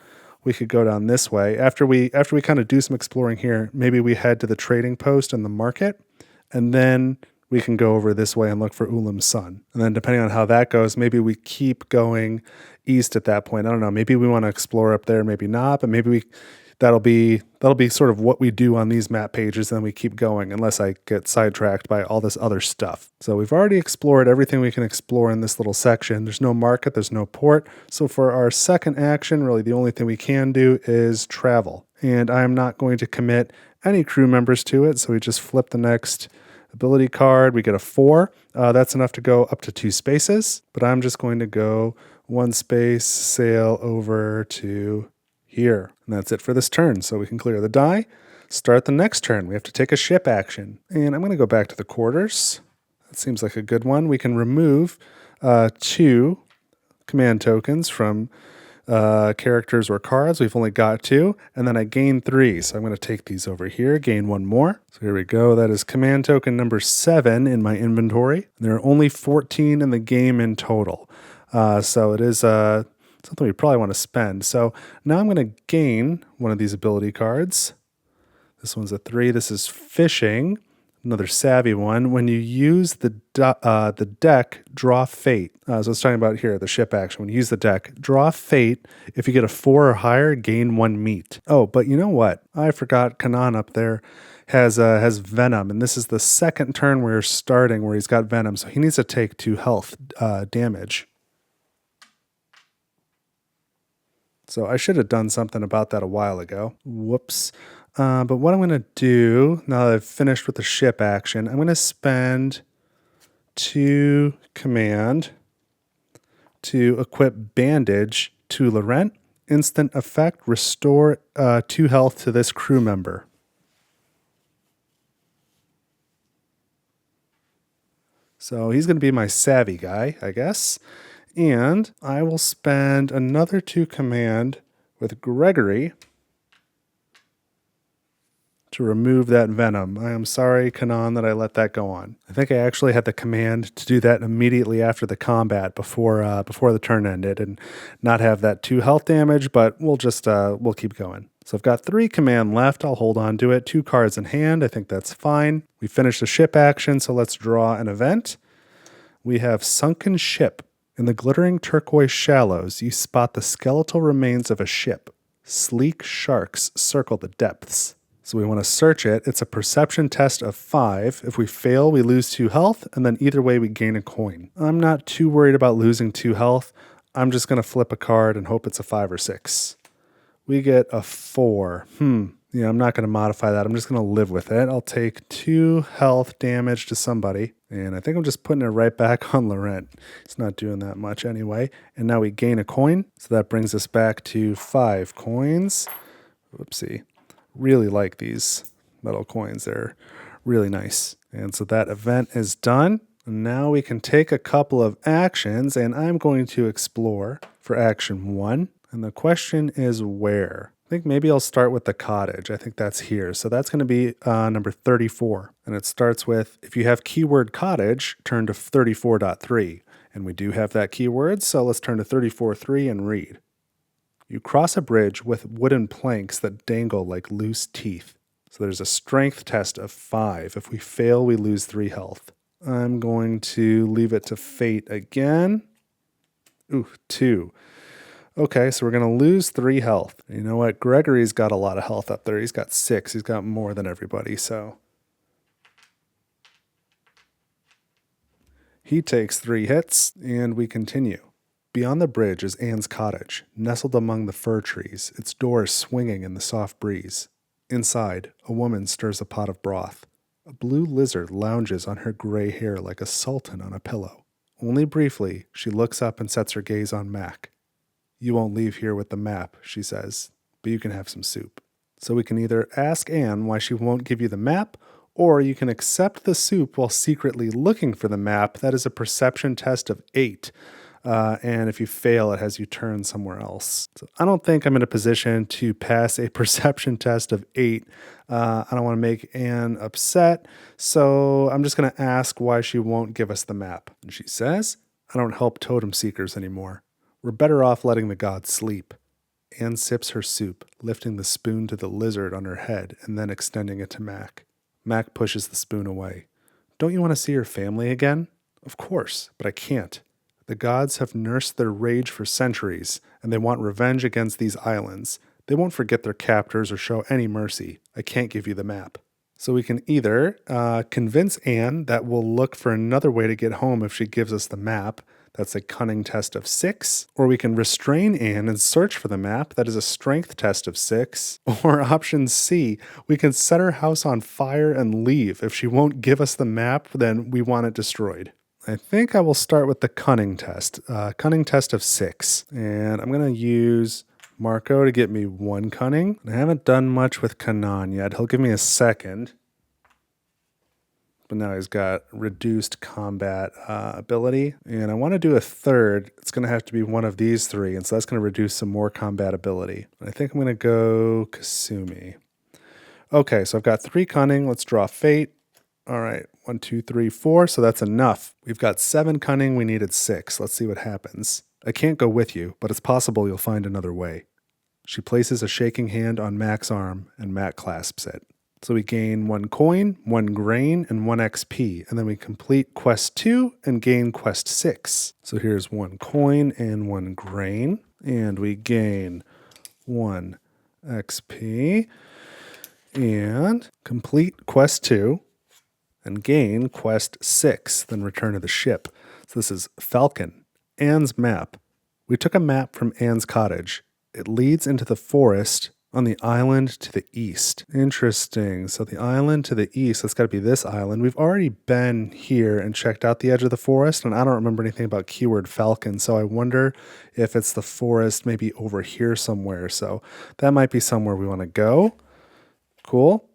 [SPEAKER 1] we could go down this way. After we kind of do some exploring here, maybe we head to the trading post and the market, and then we can go over this way and look for Ulim's son. And then depending on how that goes, maybe we keep going east at that point. I don't know. Maybe we want to explore up there, maybe not, but maybe that'll be sort of what we do on these map pages, and then we keep going unless I get sidetracked by all this other stuff. So we've already explored everything we can explore in this little section. There's no market, there's no port. So for our second action, really the only thing we can do is travel. And I'm not going to commit any crew members to it, so we just flip the next ability card. We get a 4. That's enough to go up to 2 spaces, but I'm just going to go 1 space, sail over to here. And that's it for this turn. So we can clear the die, start the next turn. We have to take a ship action. And I'm going to go back to the quarters. That seems like a good one. We can remove 2 command tokens from characters or cards. We've only got 2, and then I gain 3. So I'm going to take these over here, gain 1 more. So here we go. That is command token number 7 in my inventory. There are only 14 in the game in total. So it is something we probably want to spend. So now I'm going to gain one of these ability cards. This one's a 3. This is fishing. Another savvy one. When you use the deck, draw fate. So it's talking about here, the ship action. When you use the deck, draw fate. If you get a 4 or higher, gain 1 meat. Oh, but you know what? I forgot Kanan up there has venom, and this is the second turn we're starting where he's got venom, so he needs to take 2 health damage. So I should have done something about that a while ago. Whoops. But what I'm going to do, now that I've finished with the ship action, I'm going to spend 2 command to equip Bandage to Laurent. Instant effect, restore 2 health to this crew member. So he's going to be my savvy guy, I guess. And I will spend another 2 command with Gregory to remove that venom. I am sorry, Kanan, that I let that go on. I think I actually had the command to do that immediately after the combat before the turn ended and not have that 2 health damage, but we'll keep going. So I've got 3 command left. I'll hold on to it. 2 cards in hand. I think that's fine. We finished the ship action, so let's draw an event. We have Sunken Ship. In the glittering turquoise shallows, you spot the skeletal remains of a ship. Sleek sharks circle the depths. So we want to search it. It's a perception test of 5. If we fail, we lose 2 health, and then either way, we gain a coin. I'm not too worried about losing 2 health. I'm just going to flip a card and hope it's a 5 or 6. We get a 4. Yeah, I'm not going to modify that. I'm just going to live with it. I'll take 2 health damage to somebody, and I think I'm just putting it right back on Laurent. It's not doing that much anyway. And now we gain a coin, so that brings us back to 5 coins. Whoopsie. Really like these metal coins. They're really nice. And so that event is done. Now we can take a couple of actions, and I'm going to explore for action 1. And the question is where? I think maybe I'll start with the cottage. I think that's here. So that's going to be number 34. And it starts with, if you have keyword cottage, turn to 34.3. And we do have that keyword, so let's turn to 34.3 and read. You cross a bridge with wooden planks that dangle like loose teeth. So there's a strength test of 5. If we fail, we lose 3 health. I'm going to leave it to fate again. Ooh, 2. Okay, so we're going to lose 3 health. You know what? Gregory's got a lot of health up there. He's got 6. He's got more than everybody, so he takes 3 hits, and we continue. Beyond the bridge is Anne's cottage, nestled among the fir trees, its doors swinging in the soft breeze. Inside, a woman stirs a pot of broth. A blue lizard lounges on her gray hair like a sultan on a pillow. Only briefly, she looks up and sets her gaze on Mac. You won't leave here with the map, she says, but you can have some soup. So we can either ask Anne why she won't give you the map, or you can accept the soup while secretly looking for the map. That is a perception test of 8. And if you fail, it has you turn somewhere else. So I don't think I'm in a position to pass a perception test of 8. I don't want to make Anne upset, so I'm just going to ask why she won't give us the map. And she says, I don't help totem seekers anymore. We're better off letting the gods sleep. Anne sips her soup, lifting the spoon to the lizard on her head and then extending it to Mac. Mac pushes the spoon away. Don't you want to see your family again? Of course, but I can't. The gods have nursed their rage for centuries, and they want revenge against these islands. They won't forget their captors or show any mercy. I can't give you the map. So we can either convince Anne that we'll look for another way to get home if she gives us the map. That's a cunning test of 6. Or we can restrain Anne and search for the map. That is a strength test of 6. Or option C, we can set her house on fire and leave. If she won't give us the map, then we want it destroyed. I think I will start with the cunning test of 6. And I'm going to use Marco to get me 1 cunning. I haven't done much with Kanan yet. He'll give me a second. But now he's got reduced combat ability. And I want to do a third. It's going to have to be one of these 3. And so that's going to reduce some more combat ability. I think I'm going to go Kasumi. Okay, so I've got 3 cunning. Let's draw fate. All right, 1, 2, 3, 4. So that's enough. We've got 7 cunning. We needed 6. Let's see what happens. I can't go with you, but it's possible you'll find another way. She places a shaking hand on Mac's arm, and Mac clasps it. So we gain 1 coin, 1 grain, and 1 XP, and then we complete quest 2 and gain quest 6. So here's 1 coin and 1 grain, and we gain 1 XP, and complete quest 2, and gain quest 6, then return to the ship. So this is Falcon, Anne's map. We took a map from Anne's cottage. It leads into the forest on the island to the east. Interesting. So the island to the east, that's got to be this island. We've already been here and checked out the edge of the forest, and I don't remember anything about keyword Falcon, so I wonder if it's the forest maybe over here somewhere. So that might be somewhere we want to go. Cool.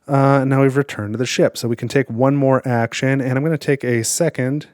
[SPEAKER 1] Now we've returned to the ship, so we can take one more action, and I'm going to take a second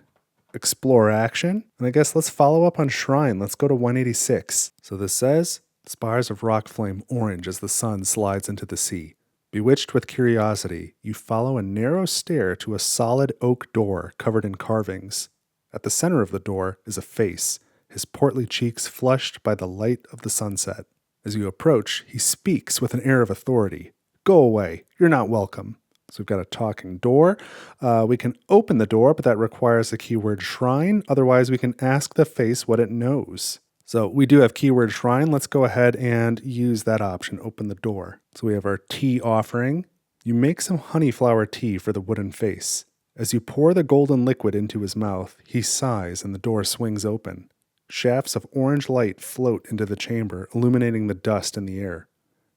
[SPEAKER 1] explore action. And I guess let's follow up on Shrine. Let's go to 186. So this says, spires of rock flame orange as the sun slides into the sea. Bewitched with curiosity, you follow a narrow stair to a solid oak door covered in carvings. At the center of the door is a face, his portly cheeks flushed by the light of the sunset. As you approach, he speaks with an air of authority. Go away, you're not welcome. So we've got a talking door. We can open the door, but that requires the keyword shrine. Otherwise, we can ask the face what it knows. So we do have keyword shrine. Let's go ahead and use that option, open the door. So we have our tea offering. You make some honeyflower tea for the wooden face. As you pour the golden liquid into his mouth, he sighs and the door swings open. Shafts of orange light float into the chamber, illuminating the dust in the air.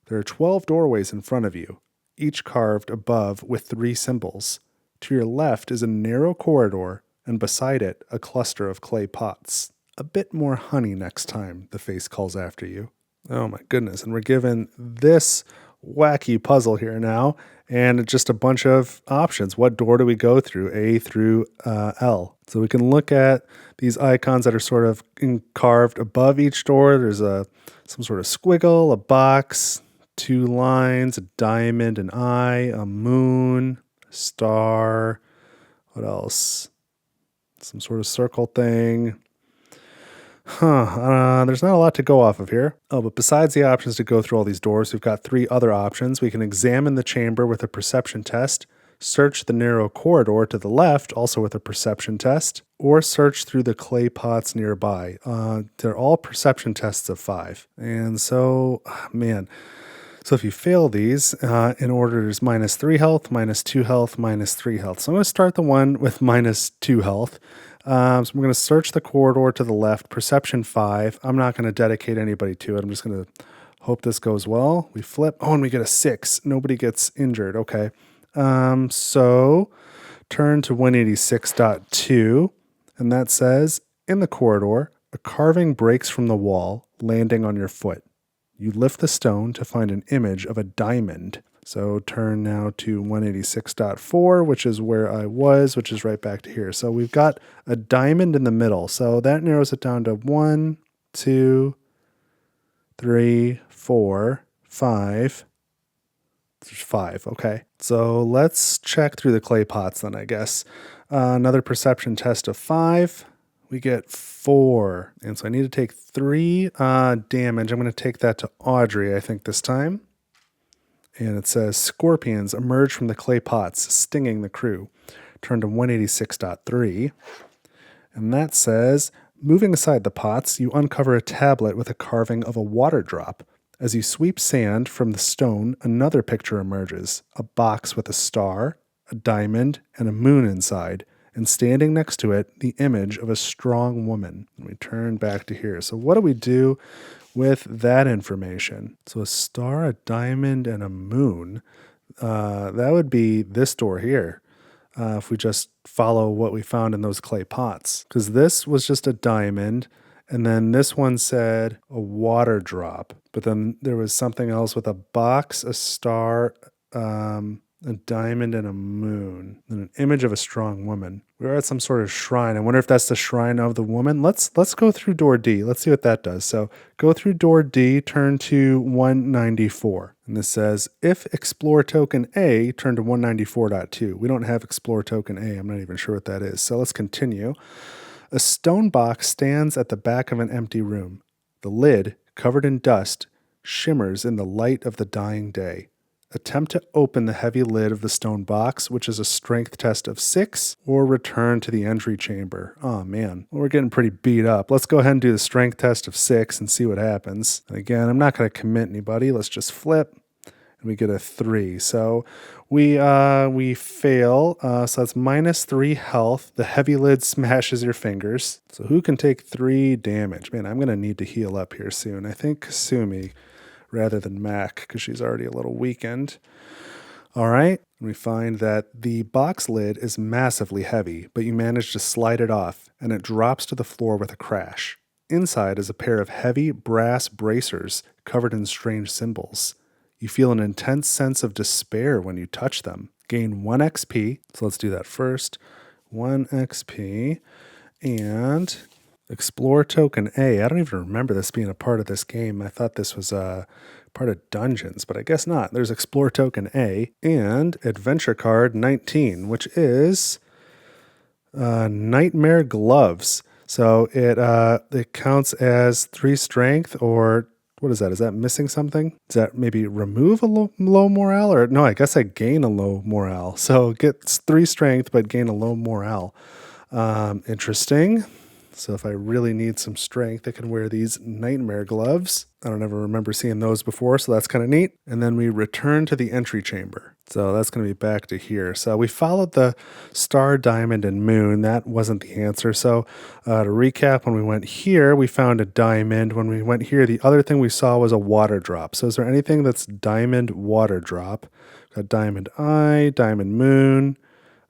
[SPEAKER 1] There are 12 doorways in front of you, each carved above with 3 symbols. To your left is a narrow corridor, and beside it, a cluster of clay pots. A bit more honey next time, the face calls after you. Oh my goodness, and we're given this wacky puzzle here now, and just a bunch of options. What door do we go through, A through L? So we can look at these icons that are sort of carved above each door. There's some sort of squiggle, a box, 2 lines, a diamond, an eye, a moon, a star. What else? Some sort of circle thing. There's not a lot to go off of here. Oh, but besides the options to go through all these doors, we've got 3 other options. We can examine the chamber with a perception test, search the narrow corridor to the left, also with a perception test, or search through the clay pots nearby. They're all perception tests of 5. And so, so if you fail these, in order there's -3 health, -2 health, -3 health. So I'm going to start the one with -2 health. So I'm going to search the corridor to the left, perception 5. I'm not going to dedicate anybody to it. I'm just going to hope this goes well. We flip. Oh, and we get a 6. Nobody gets injured. Okay. So turn to 186.2, and that says, in the corridor, a carving breaks from the wall, landing on your foot. You lift the stone to find an image of a diamond. So turn now to 186.4, which is where I was, which is right back to here. So we've got a diamond in the middle. So that narrows it down to 1, 2, 3, 4, 5. There's 5. Okay. So let's check through the clay pots then, I guess. Another perception test of 5. We get 4. And so I need to take 3 damage. I'm going to take that to Audrey, I think, this time. And it says, scorpions emerge from the clay pots, stinging the crew. Turn to 186.3. And that says, moving aside the pots, you uncover a tablet with a carving of a water drop. As you sweep sand from the stone, another picture emerges. A box with a star, a diamond, and a moon inside. And standing next to it, the image of a strong woman. And we turn back to here. So what do we do with that information? So a star, a diamond, and a moon. That would be this door here. If we just follow what we found in those clay pots. Because this was just a diamond. And then this one said a water drop. But then there was something else with a box, a star, a diamond, and a moon. And an image of a strong woman. We're at some sort of shrine. I wonder if that's the shrine of the woman. Let's go through door D. Let's see what that does. So go through door D, turn to 194. And this says, if explore token A, turn to 194.2. We don't have explore token A. I'm not even sure what that is. So let's continue. A stone box stands at the back of an empty room. The lid, covered in dust, shimmers in the light of the dying day. Attempt to open the heavy lid of the stone box, which is a strength test of 6, or return to the entry chamber. Oh man, we're getting pretty beat up. Let's go ahead and do the strength test of 6 and see what happens. And again, I'm not going to commit anybody. Let's just flip. And we get a 3. So we fail. So that's -3 health. The heavy lid smashes your fingers. So who can take 3 damage? Man, I'm going to need to heal up here soon. I think Kasumi rather than Mac, because she's already a little weakened. All right, we find that the box lid is massively heavy, but you manage to slide it off, and it drops to the floor with a crash. Inside is a pair of heavy brass bracers covered in strange symbols. You feel an intense sense of despair when you touch them. Gain 1 XP, so let's do that first. 1 XP, and Explore Token A. I don't even remember this being a part of this game. I thought this was part of Dungeons, but I guess not. There's Explore Token A and Adventure Card 19, which is Nightmare Gloves. So it counts as 3 strength, or what is that? Is that missing something? Does that maybe remove a low morale? Or no, I guess I gain a low morale. So it gets 3 strength, but gain a low morale. Interesting. So if I really need some strength, I can wear these nightmare gloves. I don't ever remember seeing those before, so that's kind of neat. And then we return to the entry chamber. So that's going to be back to here. So we followed the star, diamond, and moon. That wasn't the answer. So to recap, when we went here, we found a diamond. When we went here, the other thing we saw was a water drop. So is there anything that's diamond water drop? Got diamond eye, diamond moon.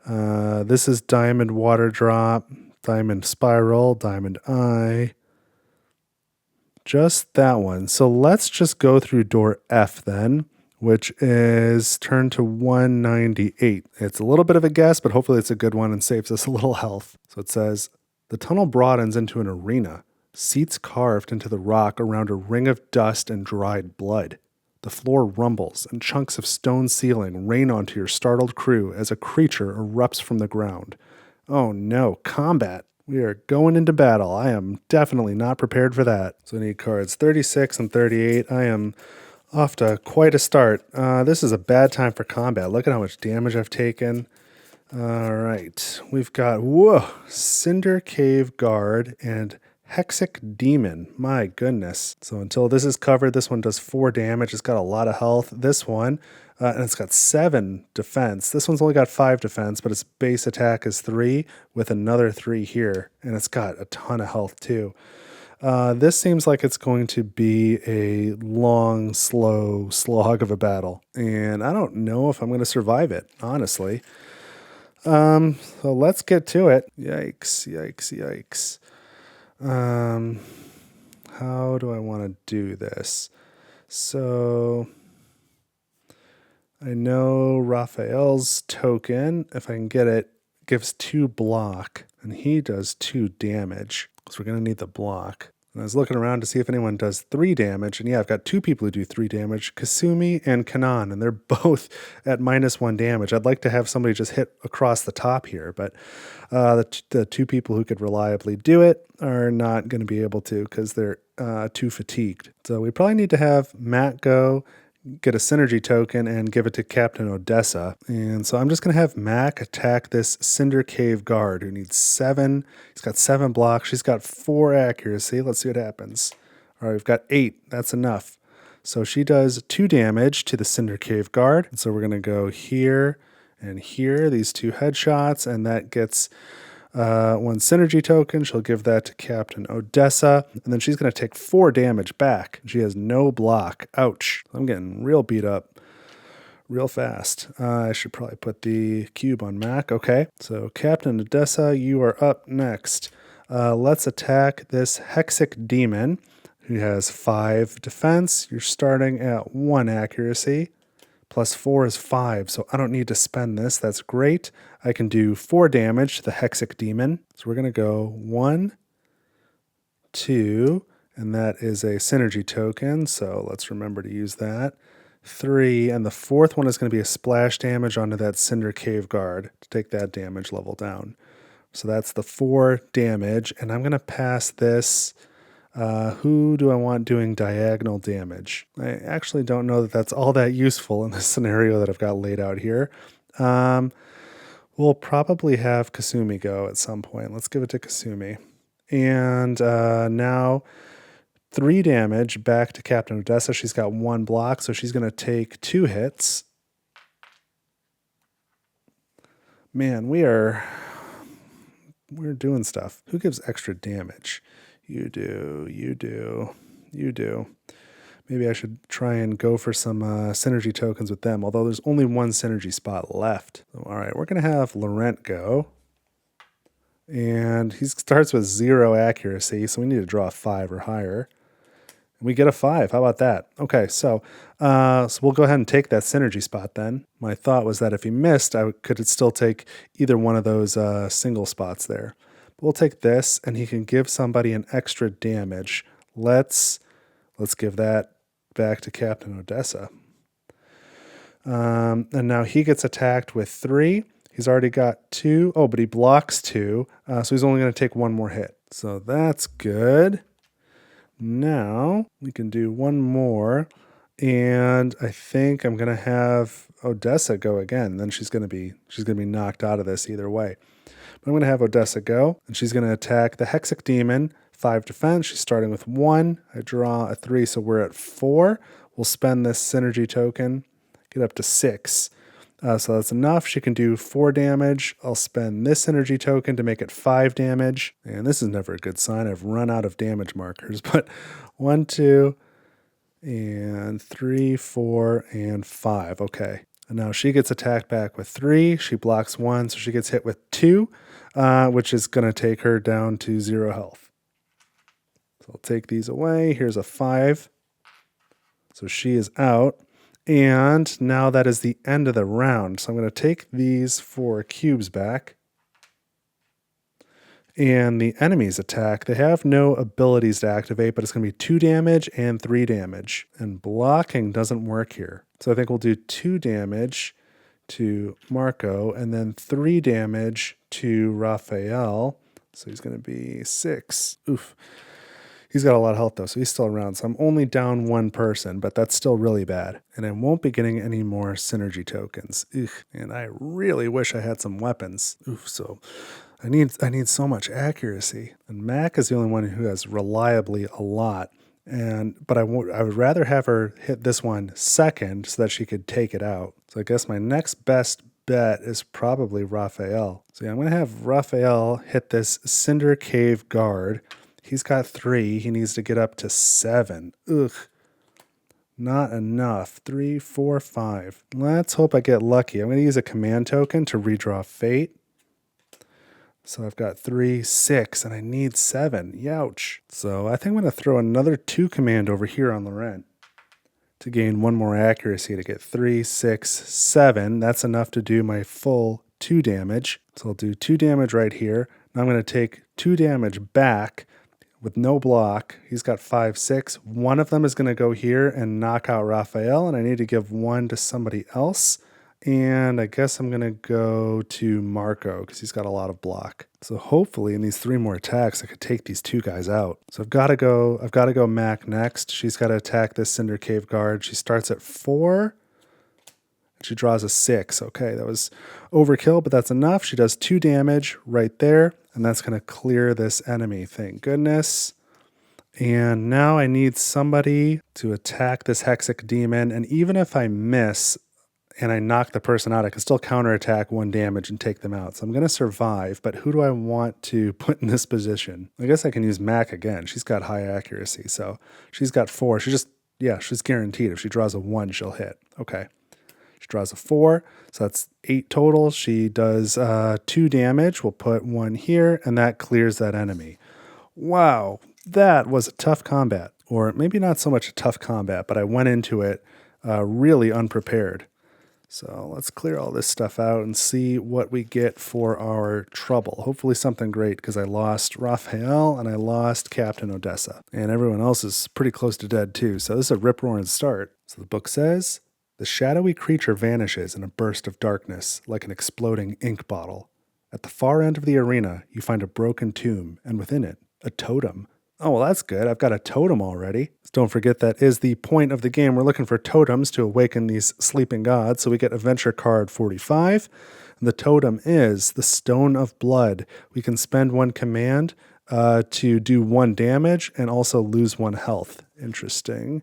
[SPEAKER 1] This is diamond water drop. Diamond spiral, diamond eye. Just that one. So let's just go through door F then, which is turn to 198. It's a little bit of a guess, but hopefully it's a good one and saves us a little health. So it says, the tunnel broadens into an arena, seats carved into the rock around a ring of dust and dried blood. The floor rumbles and chunks of stone ceiling rain onto your startled crew as a creature erupts from the ground. Oh no, combat. We are going into battle. I am definitely not prepared for that. So I need cards 36 and 38. I am off to quite a start. This is a bad time for combat. Look at how much damage I've taken. All right. We've got, Cinder Cave Guard and Hexic Demon. My goodness. So until this is covered, this one does 4 damage. It's got a lot of health. This one, and it's got 7 defense. This one's only got 5 defense, but its base attack is 3 with another 3 here. And it's got a ton of health too. This seems like it's going to be a long, slow slog of a battle. And I don't know if I'm going to survive it, honestly. So let's get to it. Yikes, yikes, yikes. How do I want to do this? So I know Raphael's token, if I can get it, gives 2 block, and he does 2 damage, because we're going to need the block. And I was looking around to see if anyone does 3 damage, and yeah, I've got 2 people who do 3 damage, Kasumi and Kanan, and they're both at -1 damage. I'd like to have somebody just hit across the top here, but the 2 people who could reliably do it are not going to be able to because they're too fatigued. So we probably need to have Matt go, get a synergy token, and give it to Captain Odessa. And so I'm just going to have Mac attack this Cinder Cave Guard who needs 7. He's got 7 blocks. She's got 4 accuracy. Let's see what happens. All right, we've got 8. That's enough. So she does 2 damage to the Cinder Cave Guard. And so we're going to go here and here, these 2 headshots, and that gets 1 synergy token. She'll give that to Captain Odessa, and then she's going to take 4 damage back. She has no block. Ouch. I'm getting real beat up real fast. I should probably put the cube on Mac. Okay, so Captain Odessa, you are up next. Let's attack this Hexic Demon, who has 5 defense. You're starting at 1 accuracy. Plus 4 is 5, so I don't need to spend this. That's great. I can do 4 damage to the Hexic Demon. So we're going to go 1, 2, and that is a synergy token, so let's remember to use that. 3, and the 4th one is going to be a splash damage onto that Cinder Cave Guard to take that damage level down. So that's the 4 damage. And I'm going to pass this. Who do I want doing diagonal damage? I actually don't know that that's all that useful in this scenario that I've got laid out here. We'll probably have Kasumi go at some point. Let's give it to Kasumi. And now 3 damage back to Captain Odessa. She's got 1 block, so she's going to take 2 hits. Man, we're doing stuff. Who gives extra damage? You do, you do, you do. Maybe I should try and go for some synergy tokens with them, although there's only 1 synergy spot left. So, all right, we're going to have Laurent go. And he starts with 0 accuracy, so we need to draw a 5 or higher. And we get a 5. How about that? Okay, so we'll go ahead and take that synergy spot then. My thought was that if he missed, I could still take either one of those single spots there. But we'll take this, and he can give somebody an extra damage. Let's give that back to Captain Odessa. And now he gets attacked with 3. He's already got 2. Oh, but he blocks 2. So he's only going to take 1 more hit. So that's good. Now we can do 1 more. And I think I'm going to have Odessa go again. Then she's going to be knocked out of this either way. But I'm going to have Odessa go. And she's going to attack the Hexic Demon. 5 defense. She's starting with 1. I draw a 3, so we're at 4. We'll spend this synergy token. Get up to 6. So that's enough. She can do 4 damage. I'll spend this energy token to make it 5 damage. And this is never a good sign. I've run out of damage markers. But 1, 2, and 3, 4, and 5. Okay. And now she gets attacked back with 3. She blocks 1, so she gets hit with 2, which is going to take her down to 0 health. So I'll take these away. Here's a 5. So she is out. And now that is the end of the round. So I'm going to take these 4 cubes back. And the enemies attack. They have no abilities to activate, but it's going to be 2 damage and 3 damage. And blocking doesn't work here. So I think we'll do 2 damage to Marco and then 3 damage to Raphael. So he's going to be 6. Oof. He's got a lot of health, though, so he's still around. So I'm only down 1 person, but that's still really bad. And I won't be getting any more synergy tokens. Ugh. And I really wish I had some weapons. Oof, so I need so much accuracy. And Mac is the only one who has reliably a lot. But I would rather have her hit this one second so that she could take it out. So I guess my next best bet is probably Raphael. So yeah, I'm going to have Raphael hit this Cinder Cave Guard. He's got 3. He needs to get up to 7. Ugh. Not enough. 3, 4, 5. Let's hope I get lucky. I'm going to use a command token to redraw fate. So I've got 3, 6, and I need 7. Youch. So I think I'm going to throw another 2 command over here on Laurent to gain 1 more accuracy to get 3, 6, 7. That's enough to do my full 2 damage. So I'll do 2 damage right here. Now I'm going to take 2 damage back with no block. He's got 5, 6. 1 of them is going to go here and knock out Raphael, and I need to give 1 to somebody else. And I guess I'm going to go to Marco because he's got a lot of block. So hopefully in these 3 more attacks, I could take these 2 guys out. So I've got to go Mac next. She's got to attack this Cinder Cave Guard. She starts at 4. She draws a 6. Okay, that was overkill, but that's enough. She does 2 damage right there, and that's going to clear this enemy. Thank goodness. And now I need somebody to attack this Hexic Demon, and even if I miss and I knock the person out, I can still counterattack 1 damage and take them out. So I'm going to survive, but who do I want to put in this position? I guess I can use Mac again. She's got high accuracy, so she's got 4. She's guaranteed. If she draws a 1, she'll hit. Okay. She draws a 4, so that's 8 total. She does 2 damage. We'll put 1 here, and that clears that enemy. Wow, that was a tough combat. Or maybe not so much a tough combat, but I went into it really unprepared. So let's clear all this stuff out and see what we get for our trouble. Hopefully something great, because I lost Raphael and I lost Captain Odessa. And everyone else is pretty close to dead too, so this is a rip-roaring start. So the book says, the shadowy creature vanishes in a burst of darkness like an exploding ink bottle. At the far end of the arena, you find a broken tomb, and within it, a totem. Oh, well, that's good. I've got a totem already. Don't forget that is the point of the game. We're looking for totems to awaken these sleeping gods. So we get adventure card 45. The totem is the Stone of Blood. We can spend one command to do 1 damage and also lose 1 health. Interesting.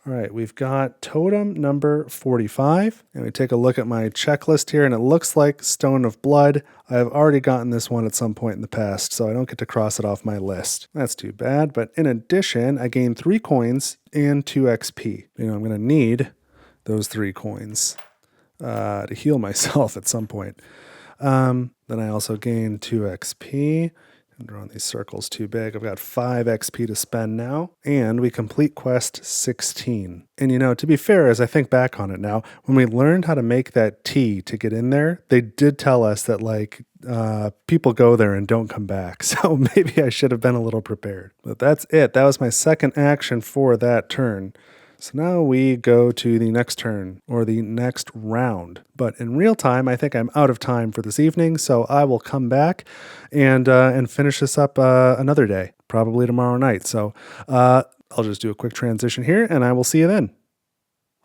[SPEAKER 1] All right, we've got totem number 45, and we take a look at my checklist here, and it looks like Stone of Blood. I've already gotten this one at some point in the past, so I don't get to cross it off my list. That's too bad, but in addition, I gain 3 coins and 2 XP. I'm going to need those 3 coins to heal myself at some point. Then I also gain 2 XP. I'm drawing these circles too big. I've got 5 XP to spend now, and we complete quest 16. And to be fair, as I think back on it now, when we learned how to make that tea to get in there, they did tell us that people go there and don't come back. So maybe I should have been a little prepared. But that's it. That was my second action for that turn. So now we go to the next turn, or the next round. But in real time, I think I'm out of time for this evening, so I will come back and finish this up another day, probably tomorrow night. So I'll just do a quick transition here, and I will see you then.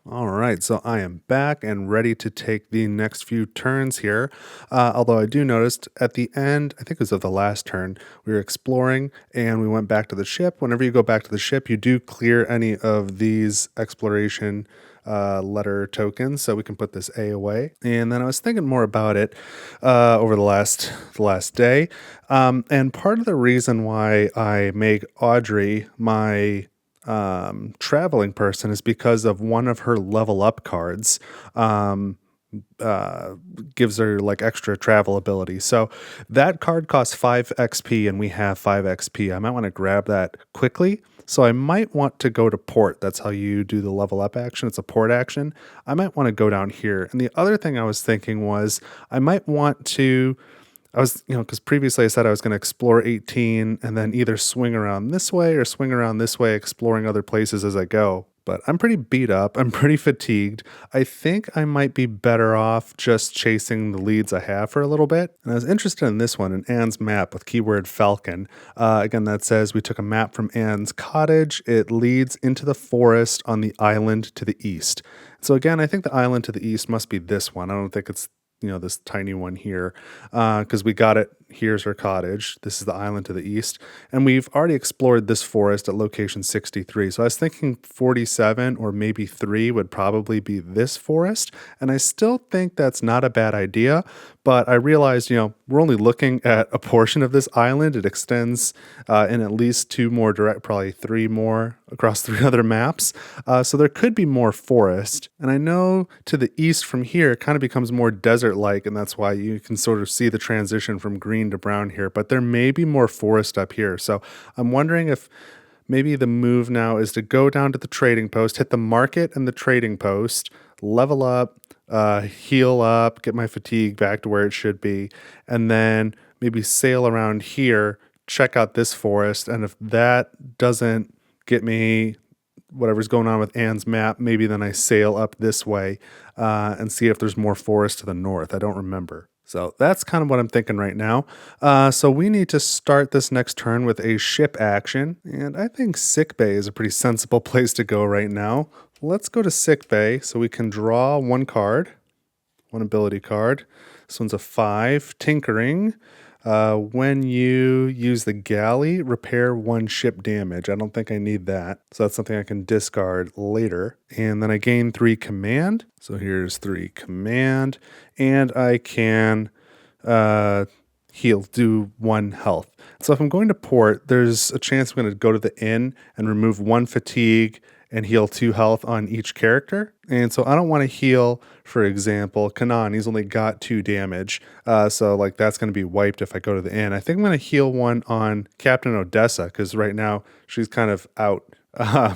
[SPEAKER 1] All right, so I am back and ready to take the next few turns here. Although I do notice at the end, I think it was of the last turn, we were exploring and we went back to the ship. Whenever you go back to the ship, you do clear any of these exploration letter tokens, so we can put this A away. And then I was thinking more about it over the last day. And part of the reason why I make Audrey my traveling person is because of one of her level up cards gives her extra travel ability. So that card costs 5 XP and we have 5 XP. I might want to grab that quickly. So I might want to go to port. That's how you do the level up action. It's a port action. I might want to go down here. And the other thing I was thinking was I might want to because previously I said I was going to explore 18 and then either swing around this way or swing around this way, exploring other places as I go. But I'm pretty beat up. I'm pretty fatigued. I think I might be better off just chasing the leads I have for a little bit. And I was interested in this one, in Anne's map with keyword Falcon. Again, that says we took a map from Anne's cottage. It leads into the forest on the island to the east. So again, I think the island to the east must be this one. I don't think it's this tiny one here, because we got it. Here's her cottage. This is the island to the east. And we've already explored this forest at location 63. So I was thinking 47 or maybe 3 would probably be this forest. And I still think that's not a bad idea. But I realized, we're only looking at a portion of this island. It extends in at least 2 more probably 3 more across 3 other maps. So there could be more forest. And I know to the east from here, it kind of becomes more desert-like. And that's why you can sort of see the transition from green to brown here, but there may be more forest up here. So I'm wondering if maybe the move now is to go down to the trading post, hit the market and the trading post, level up, heal up, get my fatigue back to where it should be, and then maybe sail around here, check out this forest, and if that doesn't get me whatever's going on with Anne's map, maybe then I sail up this way and see if there's more forest to the north. I don't remember. So that's kind of what I'm thinking right now. So we need to start this next turn with a ship action. And I think sickbay is a pretty sensible place to go right now. Let's go to sickbay so we can draw 1 card, 1 ability card. This one's a 5, tinkering. When you use the galley, repair 1 ship damage. I don't think I need that. So that's something I can discard later. And then I gain 3 command. So here's 3 command. And I can heal, do 1 health. So if I'm going to port, there's a chance I'm going to go to the inn and remove 1 fatigue and heal 2 health on each character. And so I don't want to heal, for example, Kanan. He's only got 2 damage. So that's going to be wiped if I go to the inn. I think I'm going to heal 1 on Captain Odessa because right now she's kind of out.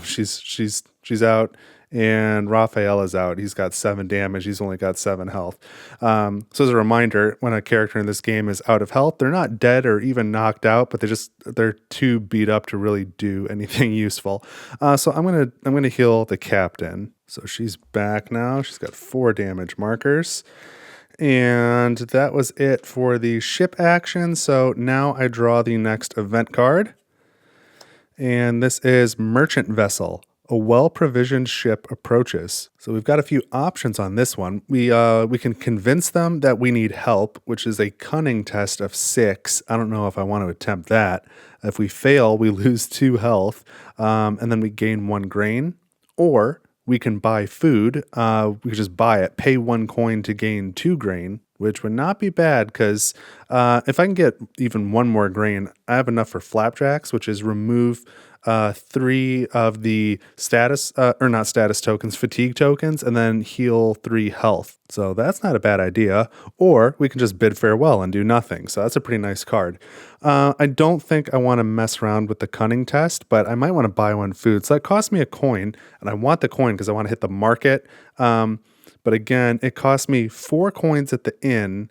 [SPEAKER 1] She's out. And Raphael is out. He's got 7 damage. He's only got 7 health. So as a reminder, when a character in this game is out of health, they're not dead or even knocked out, but they're too beat up to really do anything useful. So I'm gonna heal the captain. So she's back now. She's got 4 damage markers. And that was it for the ship action. So now I draw the next event card. And this is Merchant Vessel. A well-provisioned ship approaches. So we've got a few options on this one. We can convince them that we need help, which is a cunning test of 6. I don't know if I want to attempt that. If we fail, we lose 2 health, and then we gain 1 grain. Or we can buy food. We could just buy it, pay 1 coin to gain 2 grain, which would not be bad because if I can get even 1 more grain, I have enough for flapjacks, which is remove 3 of the fatigue tokens, and then heal 3 health. So that's not a bad idea. Or we can just bid farewell and do nothing. So that's a pretty nice card. I don't think I want to mess around with the cunning test, but I might want to buy 1 food. So that cost me a coin, and I want the coin because I want to hit the market. But again, it cost me 4 coins at the inn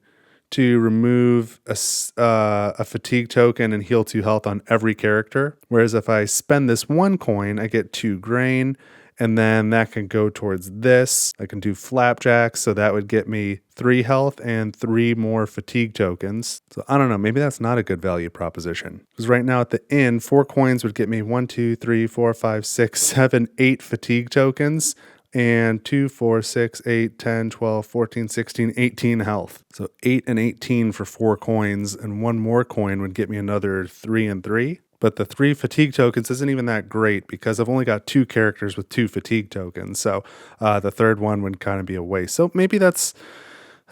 [SPEAKER 1] to remove a fatigue token and heal 2 health on every character. Whereas if I spend this 1 coin, I get 2 grain, and then that can go towards this. I can do flapjacks, so that would get me 3 health and 3 more fatigue tokens. So I don't know, maybe that's not a good value proposition. Because right now at the inn, 4 coins would get me 1, 2, 3, 4, 5, 6, 7, 8 fatigue tokens. And 2, 4, 6, 8, 10, 12, 14, 16, 18 health. So 8 and 18 for 4 coins, and 1 more coin would get me another 3 and 3. But the 3 fatigue tokens isn't even that great because I've only got 2 characters with 2 fatigue tokens. So the third one would kind of be a waste. So maybe that's...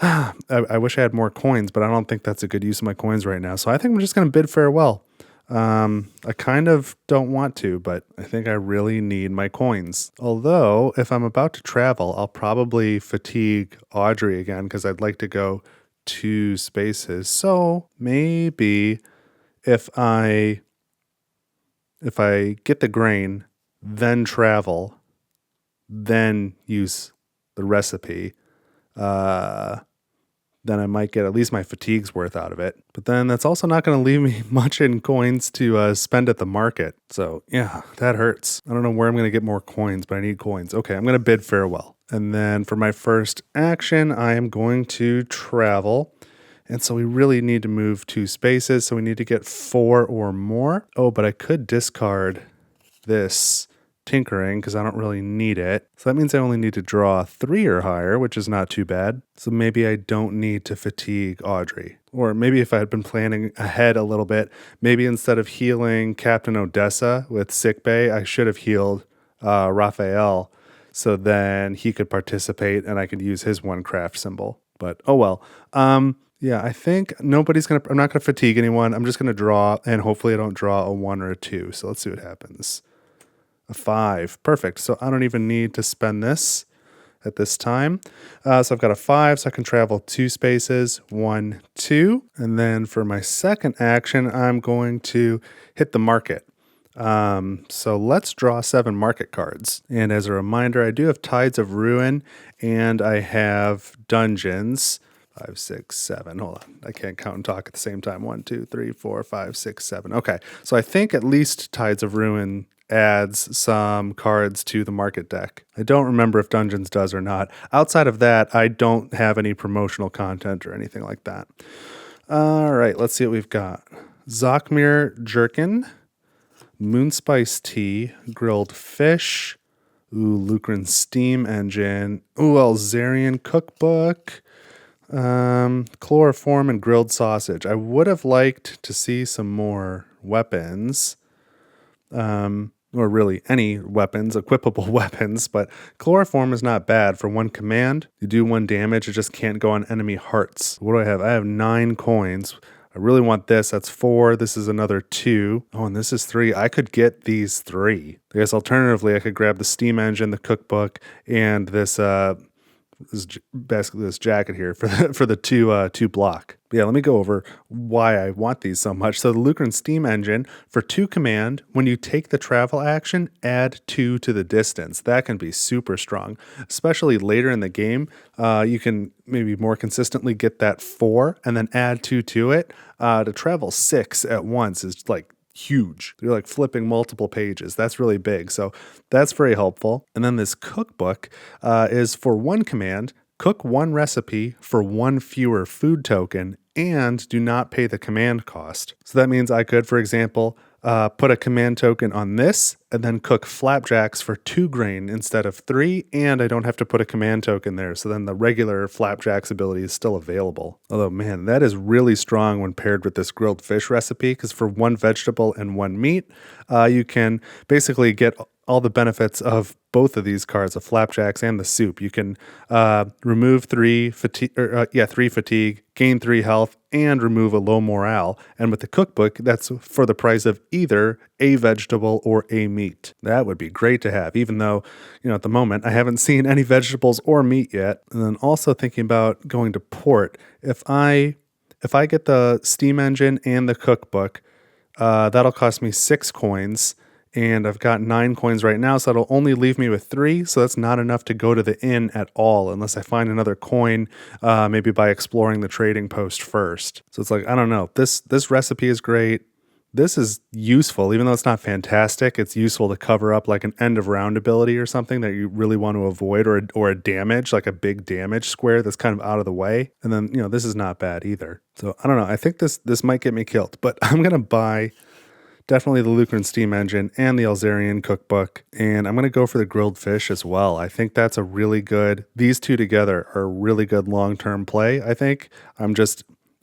[SPEAKER 1] I wish I had more coins, but I don't think that's a good use of my coins right now. So I think I'm just going to bid farewell. I kind of don't want to, but I think I really need my coins. Although, if I'm about to travel, I'll probably fatigue Audrey again because I'd like to go 2 spaces. So maybe if I get the grain, then travel, then use the recipe, then I might get at least my fatigue's worth out of it. But then that's also not going to leave me much in coins to spend at the market. So yeah, that hurts. I don't know where I'm going to get more coins, but I need coins. Okay, I'm going to bid farewell. And then for my first action, I am going to travel. And so we really need to move 2 spaces. So we need to get 4 or more. Oh, but I could discard this tinkering because I don't really need it. So that means I only need to draw 3 or higher, which is not too bad. So maybe I don't need to fatigue Audrey. Or maybe if I had been planning ahead a little bit, maybe instead of healing Captain Odessa with sickbay, I should have healed Raphael. So then he could participate and I could use his 1 craft symbol. But oh well. Yeah, I think I'm not going to fatigue anyone. I'm just going to draw, and hopefully I don't draw a 1 or a 2. So let's see what happens. A 5. Perfect. So I don't even need to spend this at this time. So I've got a 5, so I can travel 2 spaces. 1, 2. And then for my second action, I'm going to hit the market. So let's draw 7 market cards. And as a reminder, I do have Tides of Ruin, and I have Dungeons. 5, 6, 7. Hold on. I can't count and talk at the same time. 1, 2, 3, 4, 5, 6, 7. Okay. So I think at least Tides of Ruin adds some cards to the market deck. I don't remember if Dungeons does or not. Outside of that, I don't have any promotional content or anything like that. All right. Let's see what we've got. Zockmere Jerkin, Moonspice Tea, Grilled Fish, Lucran Steam Engine, Elzarian Cookbook, Chloroform, and Grilled Sausage. I would have liked to see some more weapons, or really any weapons, equipable weapons, but Chloroform is not bad. For 1 command, you do 1 damage, it just can't go on enemy hearts. What do I have? I have 9 coins. I really want this. That's 4. This is another 2. Oh, and this is 3. I could get these 3. I guess alternatively, I could grab the Steam Engine, the Cookbook, and this basically this jacket here for the 2 block. But yeah, let me go over why I want these so much. So the Lucran Steam Engine, for 2 command, when you take the travel action, add 2 to the distance. That can be super strong, especially later in the game. You can maybe more consistently get that 4 and then add 2 to it. To travel 6 at once is like huge. You're like flipping multiple pages. That's really big. So that's very helpful. And then this cookbook is for 1 command. cook one recipe for one fewer food token, and do not pay the command cost. So that means I could, for example, put a command token on this and then cook flapjacks for 2 grain instead of 3, and I don't have to put a command token there. So then the regular flapjacks ability is still available. Although, man, that is really strong when paired with this grilled fish recipe, because for 1 vegetable and 1 meat, you can basically get all the benefits of both of these cards, the flapjacks and the soup. You can remove 3 fatigue, gain 3 health, and remove a low morale. And with the cookbook, that's for the price of either a vegetable or a meat. That would be great to have, even though, at the moment, I haven't seen any vegetables or meat yet. And then also thinking about going to port. If I get the Steam engine and the cookbook, that'll cost me 6 coins. And I've got 9 coins right now, so that'll only leave me with 3. So that's not enough to go to the inn at all, unless I find another coin, maybe by exploring the trading post first. So it's like, I don't know. This recipe is great. This is useful, even though it's not fantastic. It's useful to cover up like an end of round ability or something that you really want to avoid, or a damage, like a big damage square that's kind of out of the way. And then, this is not bad either. So I don't know. I think this might get me killed, but I'm going to buy definitely the Lucran Steam Engine and the Elzarian Cookbook, and I'm going to go for the grilled fish as well. I think that's a really good, these two together are a really good long-term play, I think.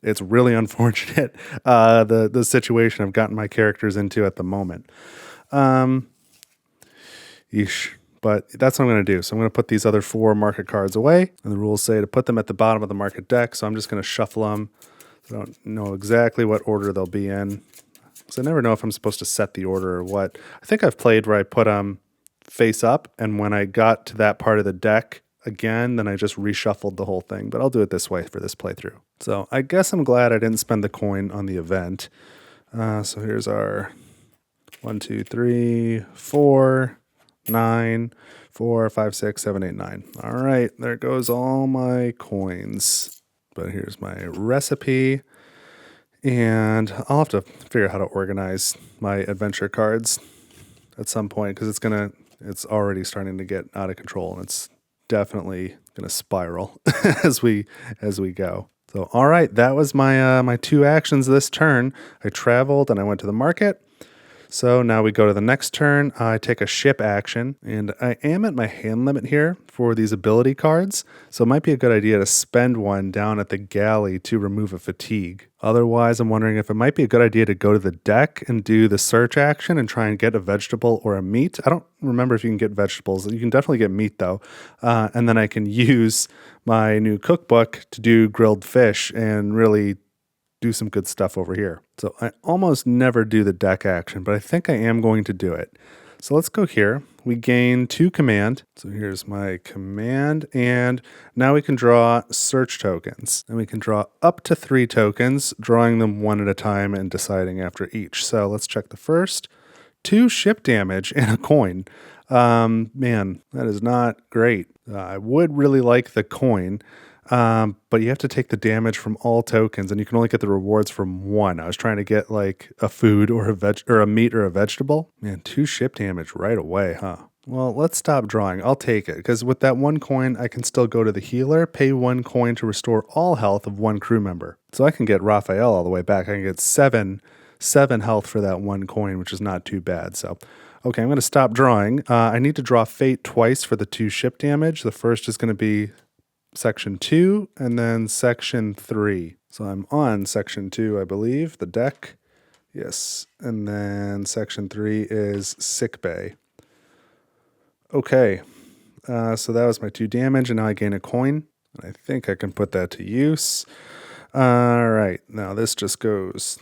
[SPEAKER 1] It's really unfortunate, the situation I've gotten my characters into at the moment. But that's what I'm going to do. So I'm going to put these other 4 market cards away, and the rules say to put them at the bottom of the market deck, so I'm just going to shuffle them. I don't know exactly what order they'll be in. So I never know if I'm supposed to set the order or what. I think I've played where I put them face up, and when I got to that part of the deck again, then I just reshuffled the whole thing. But I'll do it this way for this playthrough. So I guess I'm glad I didn't spend the coin on the event. So here's our 1, 2, 3, 4, 9, 4, 5, 6, 7, 8, 9. All right, there goes all my coins. But here's my recipe. And I'll have to figure out how to organize my adventure cards at some point, because it's already starting to get out of control, and it's definitely going to spiral as we go. So, all right, that was my 2 actions this turn. I traveled and I went to the market. So now we go to the next turn. I take a ship action, and I am at my hand limit here for these ability cards. So it might be a good idea to spend one down at the galley to remove a fatigue. Otherwise, I'm wondering if it might be a good idea to go to the deck and do the search action and try and get a vegetable or a meat. I don't remember if you can get vegetables. You can definitely get meat though. And then I can use my new cookbook to do grilled fish and really do some good stuff over here. So I almost never do the deck action, but I think I am going to do it. So let's go here. We gain 2 command. So here's my command, and now we can draw search tokens. And we can draw up to 3 tokens, drawing them one at a time and deciding after each. So let's check the first. 2 ship damage and a coin. Man, that is not great. I would really like the coin. But you have to take the damage from all tokens, and you can only get the rewards from 1. I was trying to get like a food or a meat or a vegetable. Man, 2 ship damage right away, huh? Well, let's stop drawing. I'll take it, because with that 1 coin, I can still go to the healer, pay 1 coin to restore all health of 1 crew member. So I can get Raphael all the way back. I can get 7 health for that 1 coin, which is not too bad. So, okay, I'm going to stop drawing. I need to draw fate twice for the 2 ship damage. The first is going to be section 2 and then section 3. So I'm on section 2, I believe, the deck. Yes. And then section 3 is sick bay. Okay. So that was my 2 damage, and now I gain a coin. And I think I can put that to use. All right. Now this just goes,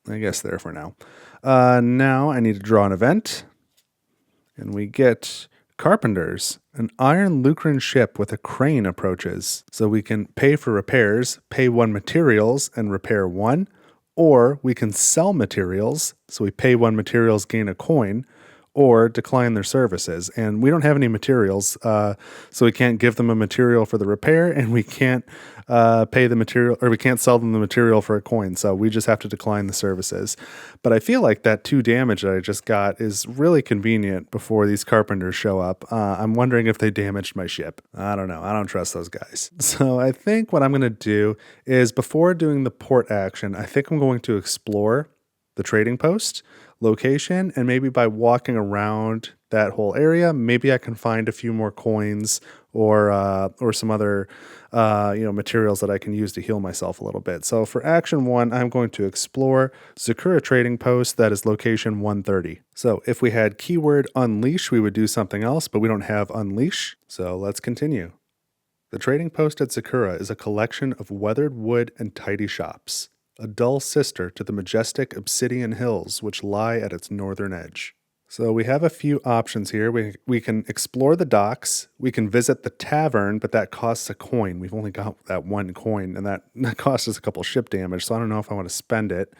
[SPEAKER 1] I guess, there for now. Now I need to draw an event, and we get Carpenters. An iron Lucran ship with a crane approaches. So we can pay for repairs, pay 1 materials, and repair 1. Or we can sell materials. So we pay 1 materials, gain a coin. or decline their services. And we don't have any materials, so we can't give them a material for the repair, and we can't pay the material, or we can't sell them the material for a coin. So we just have to decline the services. But I feel like that 2 damage that I just got is really convenient before these carpenters show up. I'm wondering if they damaged my ship. I don't know. I don't trust those guys. So I think what I'm going to do is, before doing the port action, I think I'm going to explore the trading post location, and maybe by walking around that whole area, maybe I can find a few more coins or some other materials that I can use to heal myself a little bit. So for action 1, I'm going to explore Zakura trading post. That is location 130. So if we had keyword unleash, we would do something else, but we don't have unleash. So let's continue. The trading post at Zakura is a collection of weathered wood and tidy shops, a dull sister to the majestic obsidian hills which lie at its northern edge. So we have a few options here. We can explore the docks, we can visit the tavern, but that costs a coin. We've only got that 1 coin, and that costs us a couple ship damage, so I don't know if I want to spend it.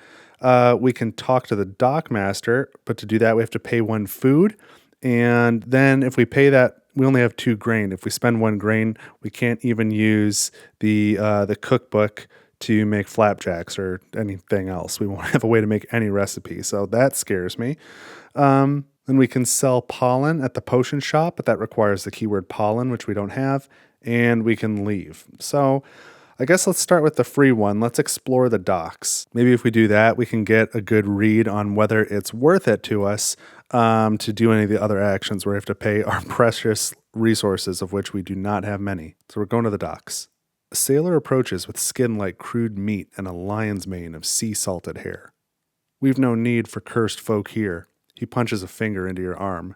[SPEAKER 1] We can talk to the dockmaster, but to do that we have to pay 1 food, and then if we pay that, we only have 2 grain. If we spend 1 grain, we can't even use the cookbook to make flapjacks or anything else. We won't have a way to make any recipe, so that scares me. Then we can sell pollen at the potion shop, but that requires the keyword pollen, which we don't have, and we can leave. So I guess let's start with the free one. Let's explore the docks. Maybe if we do that, we can get a good read on whether it's worth it to us to do any of the other actions where we have to pay our precious resources, of which we do not have many. So we're going to the docks. A sailor approaches with skin like crude meat and a lion's mane of sea-salted hair. We've no need for cursed folk here. He punches a finger into your arm.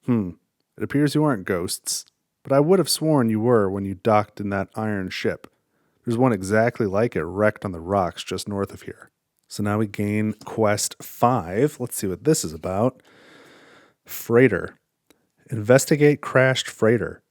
[SPEAKER 1] It appears you aren't ghosts, but I would have sworn you were when you docked in that iron ship. There's one exactly like it wrecked on the rocks just north of here. So now we gain quest 5. Let's see what this is about. Freighter. Investigate crashed freighter.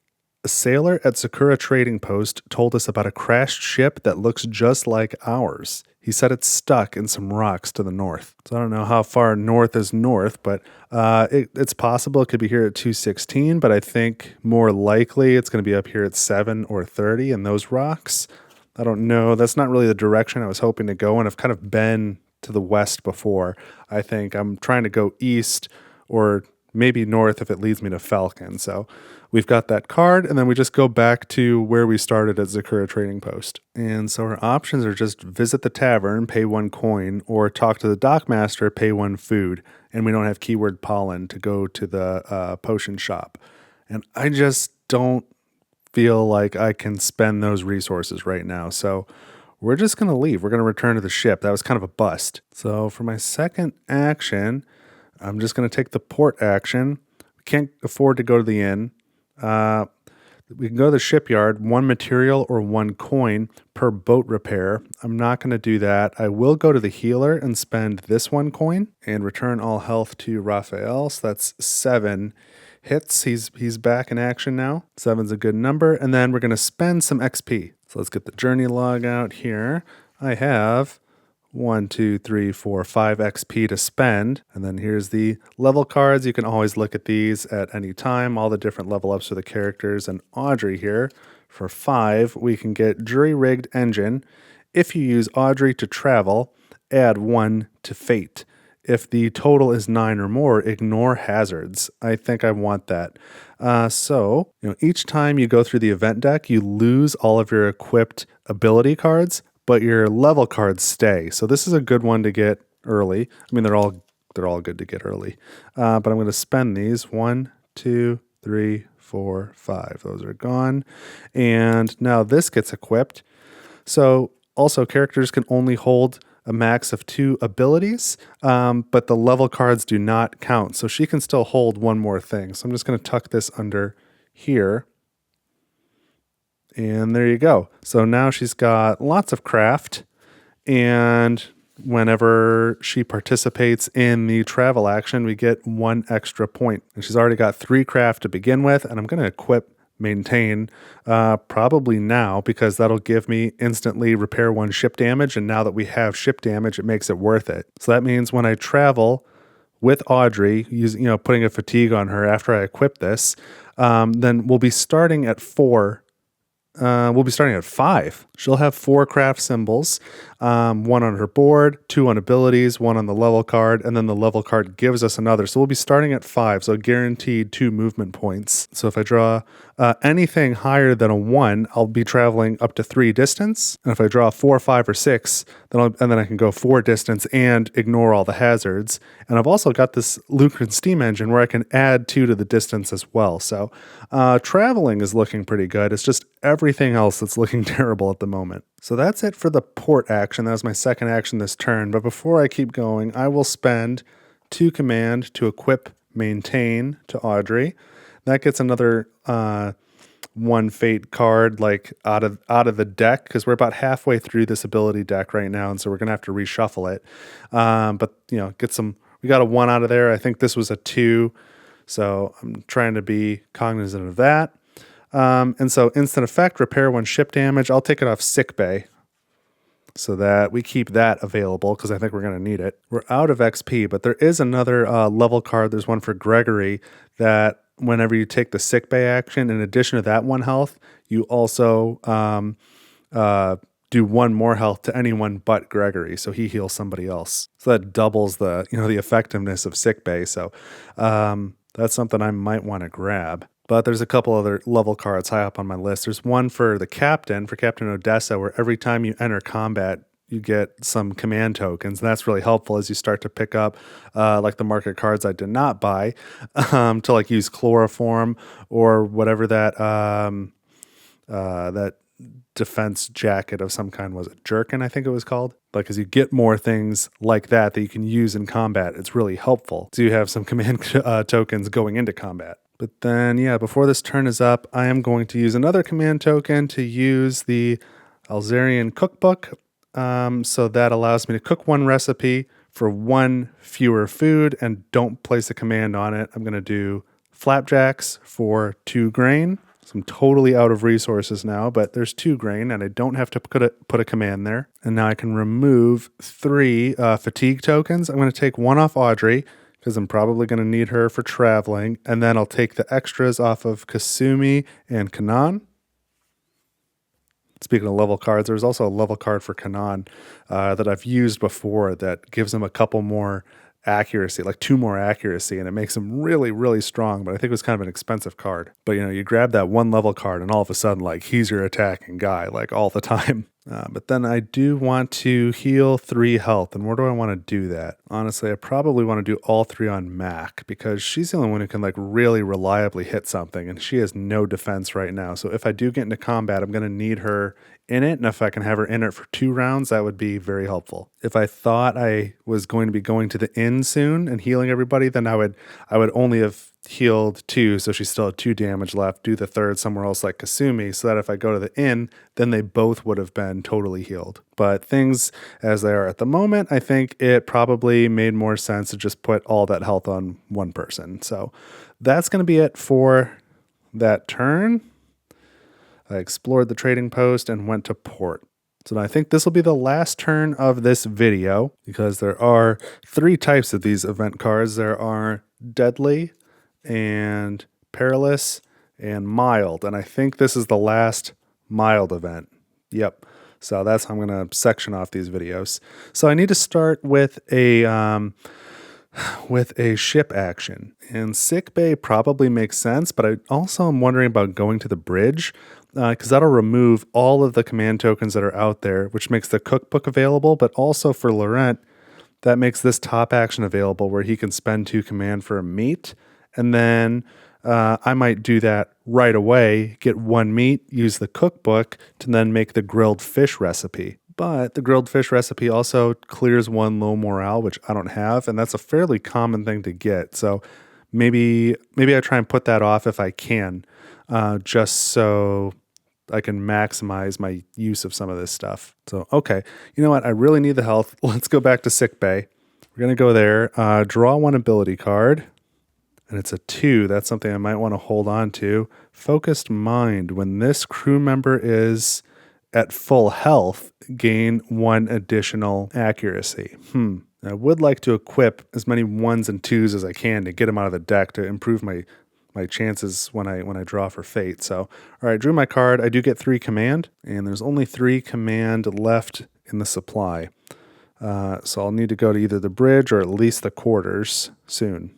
[SPEAKER 1] A sailor at Sakura Trading Post told us about a crashed ship that looks just like ours. He said it's stuck in some rocks to the north. So I don't know how far north is north, but it's possible it could be here at 216, but I think more likely it's going to be up here at 7 or 30 in those rocks. I don't know. That's not really the direction I was hoping to go, and I've kind of been to the west before. I think I'm trying to go east or maybe north if it leads me to Falcon. So we've got that card, and then we just go back to where we started at Zakura Trading Post. And so our options are just visit the tavern, pay 1 coin, or talk to the dockmaster, pay 1 food. And we don't have keyword pollen to go to the potion shop. And I just don't feel like I can spend those resources right now. So we're just going to leave. We're going to return to the ship. That was kind of a bust. So for my second action, I'm just going to take the port action. We can't afford to go to the inn. We can go to the shipyard, 1 material or 1 coin per boat repair. I'm not going to do that. I will go to the healer and spend this 1 coin and return all health to Raphael. So that's 7 hits. He's back in action now. 7's a good number. And then we're going to spend some XP. So let's get the journey log out here. I have 5 XP to spend. And then here's the level cards. You can always look at these at any time, all the different level ups for the characters. And Audrey here, for 5, we can get jury-rigged engine. If you use Audrey to travel, add 1 to fate. If the total is 9 or more, ignore hazards. I think I want that. So each time you go through the event deck, you lose all of your equipped ability cards, but your level cards stay. So this is a good one to get early. I mean, they're all good to get early. But I'm going to spend these. 1, 2, 3, 4, 5. Those are gone. And now this gets equipped. So also characters can only hold a max of 2 abilities, but the level cards do not count. So she can still hold 1 more thing. So I'm just going to tuck this under here. And there you go. So now she's got lots of craft, and whenever she participates in the travel action, we get 1 extra point. And she's already got 3 craft to begin with, and I'm going to equip maintain probably now, because that'll give me instantly repair 1 ship damage, and now that we have ship damage, it makes it worth it. So that means when I travel with Audrey, using, putting a fatigue on her after I equip this, then we'll be starting at 4. We'll be starting at 5. She'll have 4 craft symbols, 1 on her board, 2 on abilities, 1 on the level card, and then the level card gives us another. So we'll be starting at 5, so guaranteed 2 movement points. So if I draw anything higher than a 1, I'll be traveling up to 3 distance. And if I draw 4, 5, or 6, then I can go 4 distance and ignore all the hazards. And I've also got this Lucran steam engine where I can add 2 to the distance as well. So traveling is looking pretty good. It's just everything else that's looking terrible at the moment. So that's it for the port action. That was my second action this turn. But before I keep going, I will spend 2 command to equip maintain to Audrey. That gets another 1 fate card like out of the deck, because we're about halfway through this ability deck right now, and so we're gonna have to reshuffle it. But we got a 1 out of there. I think this was a 2, so I'm trying to be cognizant of that. And so instant effect, repair 1 ship damage. I'll take it off sick bay so that we keep that available because I think we're going to need it. We're out of XP, but there is another level card. There's one for Gregory that whenever you take the sick bay action, in addition to that 1 health, you also do 1 more health to anyone but Gregory, so he heals somebody else. So that doubles the the effectiveness of sick bay. So that's something I might want to grab. But there's a couple other level cards high up on my list. There's one for the captain, for Captain Odessa, where every time you enter combat, you get some command tokens. And that's really helpful as you start to pick up like the market cards I did not buy to like use chloroform or whatever that that defense jacket of some kind was. It Jerkin, I think it was called. Like, as you get more things like that you can use in combat, it's really helpful. So you have some command tokens going into combat. But then, before this turn is up, I am going to use another command token to use the Alzarian cookbook. So that allows me to cook 1 recipe for 1 fewer food and don't place a command on it. I'm going to do flapjacks for 2 grain. So I'm totally out of resources now, but there's 2 grain and I don't have to put a command there. And now I can remove 3 fatigue tokens. I'm going to take 1 off Audrey, because I'm probably going to need her for traveling. And then I'll take the extras off of Kasumi and Kanan. Speaking of level cards, there's also a level card for Kanan that I've used before that gives him a couple more accuracy, like 2 more accuracy, and it makes him really, really strong. But I think it was kind of an expensive card. But you grab that 1 level card and all of a sudden, like, he's your attacking guy, like, all the time. But then I do want to heal 3 health. And where do I want to do that? Honestly, I probably want to do all 3 on Mac, because she's the only one who can like really reliably hit something, and she has no defense right now. So if I do get into combat, I'm going to need her in it, and if I can have her in it for 2 rounds, that would be very helpful. If I thought I was going to be going to the inn soon and healing everybody, then I would only have healed 2, so she still had 2 damage left, do the 3rd somewhere else like Kasumi, so that if I go to the inn, then they both would have been totally healed. But things as they are at the moment, I think it probably made more sense to just put all that health on 1 person. So that's going to be it for that turn. I explored the trading post and went to port. So I think this will be the last turn of this video, because there are 3 types of these event cards. There are deadly and perilous and mild, and I think this is the last mild event. Yep. So that's how I'm going to section off these videos. So I need to start with a ship action, and sick bay probably makes sense, but I also am wondering about going to the bridge, because that'll remove all of the command tokens that are out there, which makes the cookbook available, but also for Laurent, that makes this top action available where he can spend 2 command for a meat. And then I might do that right away, get 1 meat, use the cookbook to then make the grilled fish recipe. But the grilled fish recipe also clears 1 low morale, which I don't have, and that's a fairly common thing to get. So maybe I try and put that off if I can, just so I can maximize my use of some of this stuff. So, okay, you know what? I really need the health. Let's go back to sick bay. We're going to go there, draw 1 ability card. And it's a 2. That's something I might want to hold on to. Focused mind. When this crew member is at full health, gain 1 additional accuracy. I would like to equip as many 1s and 2s as I can to get them out of the deck to improve my chances when I draw for fate. So, all right, drew my card. I do get 3 command, and there's only 3 command left in the supply. So I'll need to go to either the bridge or at least the quarters soon.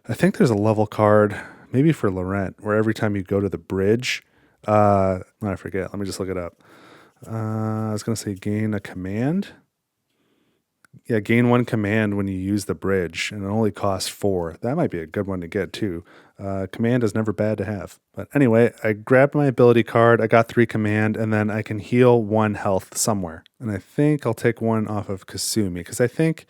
[SPEAKER 1] I think there's a level card, maybe for Laurent, where every time you go to the bridge, I forget. Let me just look it up. I was going to say gain a command. Yeah, gain 1 command when you use the bridge, and it only costs 4. That might be a good one to get, too. Command is never bad to have. But anyway, I grabbed my ability card, I got 3 command, and then I can heal 1 health somewhere. And I think I'll take 1 off of Kasumi, because I think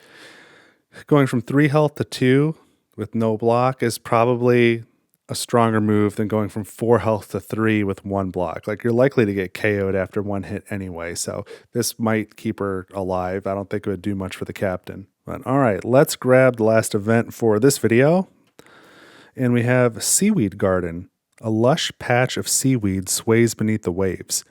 [SPEAKER 1] going from 3 health to 2 with no block is probably a stronger move than going from 4 health to 3 with 1 block. Like, you're likely to get KO'd after 1 hit anyway, so this might keep her alive. I don't think it would do much for the captain. But all right, let's grab the last event for this video. And we have Seaweed Garden. A lush patch of seaweed sways beneath the waves.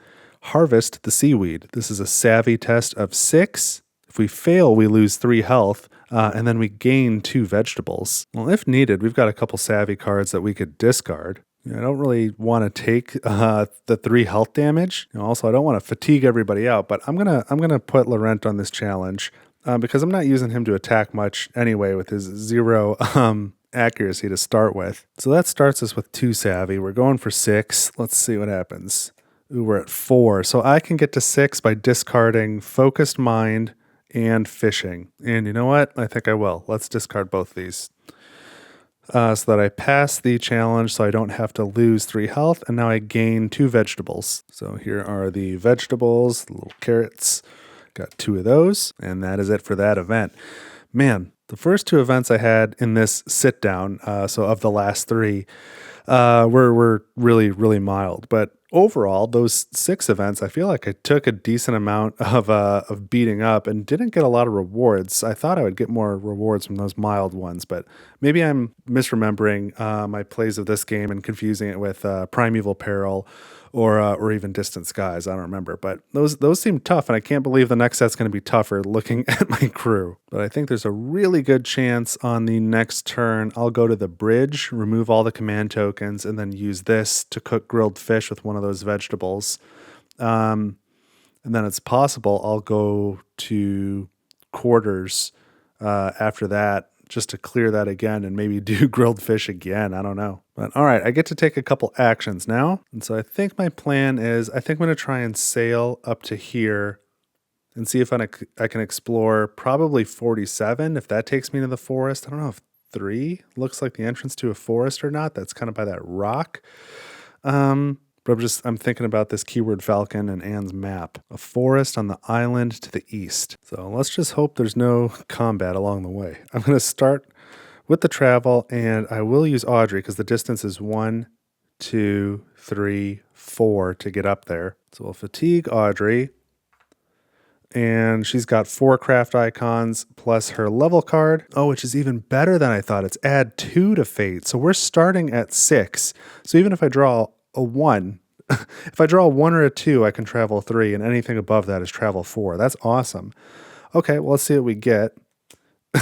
[SPEAKER 1] Harvest the seaweed. This is a savvy test of 6. If we fail, we lose 3 health, and then we gain 2 vegetables. Well, if needed, we've got a couple savvy cards that we could discard. I don't really want to take the 3 health damage. Also, I don't want to fatigue everybody out, but I'm gonna put Laurent on this challenge because I'm not using him to attack much anyway with his 0 accuracy to start with. So that starts us with 2 savvy. We're going for 6. Let's see what happens. Ooh, we're at 4. So I can get to 6 by discarding Focused Mind and Fishing. And you know what? I think I will. Let's discard both these. So that I pass the challenge so I don't have to lose 3 health, and now I gain 2 vegetables. So here are the vegetables, the little carrots. Got 2 of those, and that is it for that event. Man, the first 2 events I had in this sit down, so of the last 3, were really, really mild. But overall, those 6 events, I feel like I took a decent amount of beating up and didn't get a lot of rewards. I thought I would get more rewards from those mild ones, but maybe I'm misremembering my plays of this game and confusing it with Primeval Peril or even Distant Skies. I don't remember, but those seem tough, and I can't believe the next set's going to be tougher looking at my crew. But I think there's a really good chance on the next turn I'll go to the bridge, remove all the command tokens, and then use this to cook grilled fish with one of those vegetables. And then it's possible I'll go to quarters after that, just to clear that again and maybe do grilled fish again. I don't know. But all right, I get to take a couple actions now. And so I think my plan is, I think I'm going to try and sail up to here and see if I can explore probably 47. If that takes me to the forest, I don't know if 3 looks like the entrance to a forest or not. That's kind of by that rock. But I'm thinking about this keyword Falcon and Anne's map. A forest on the island to the east. So let's just hope there's no combat along the way. I'm going to start with the travel, and I will use Audrey because the distance is 1, 2, 3, 4 to get up there. So we'll fatigue Audrey. And she's got 4 craft icons plus her level card. Oh, which is even better than I thought. It's add 2 to fate. So we're starting at 6. So even if I draw a 1, if I draw a 1 or a 2, I can travel 3, and anything above that is travel 4. That's awesome. Okay, well, let's see what we get.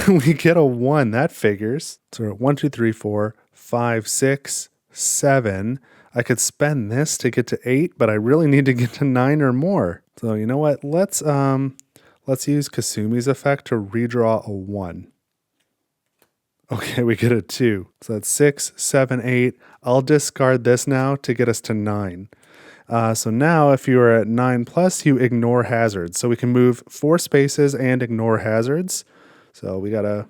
[SPEAKER 1] We get a 1. That figures. So we're at 1, 2, 3, 4, 5, 6, 7. I could spend this to get to 8, but I really need to get to 9 or more. So you know what? Let's use Kasumi's effect to redraw a 1. Okay, we get a 2. So that's 6, 7, 8. I'll discard this now to get us to 9. So now if you are at 9 plus, you ignore hazards. So we can move 4 spaces and ignore hazards. So we got to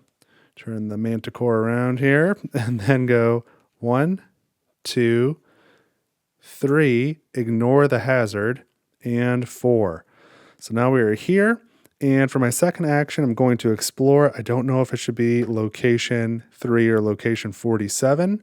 [SPEAKER 1] turn the manticore around here and then go 1, 2, 3, ignore the hazard, and 4. So now we are here. And for my second action, I'm going to explore. I don't know if it should be location 3 or location 47.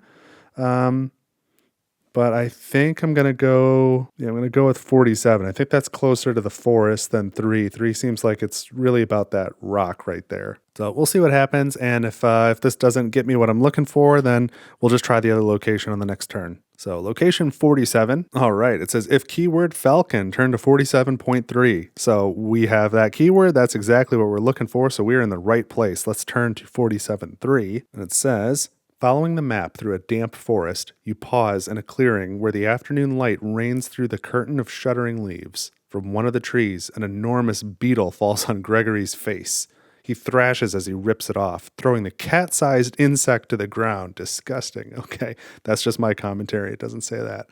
[SPEAKER 1] But I think I'm going to go, I'm going to go with 47. I think that's closer to the forest than 3. 3 seems like it's really about that rock right there. So we'll see what happens. And if this doesn't get me what I'm looking for, then we'll just try the other location on the next turn. So location 47. All right. It says if keyword Falcon, turn to 47.3. So we have that keyword. That's exactly what we're looking for. So we're in the right place. Let's turn to 47.3. And it says, following the map through a damp forest, you pause in a clearing where the afternoon light rains through the curtain of shuddering leaves. From one of the trees, an enormous beetle falls on Gregory's face. He thrashes as he rips it off, throwing the cat-sized insect to the ground. Disgusting. Okay, that's just my commentary. It doesn't say that.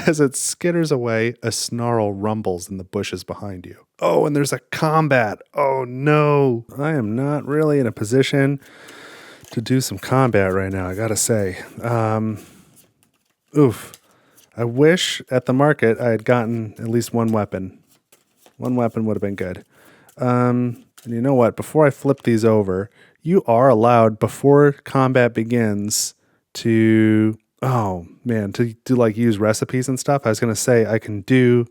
[SPEAKER 1] As it skitters away, a snarl rumbles in the bushes behind you. Oh, and there's a combat. Oh, no. I am not really in a position to do some combat right now, I gotta say. Oof. I wish at the market I had gotten at least one weapon. One weapon would have been good. And you know what? Before I flip these over, you are allowed before combat begins to, oh man, to like use recipes and stuff. I was going to say I can do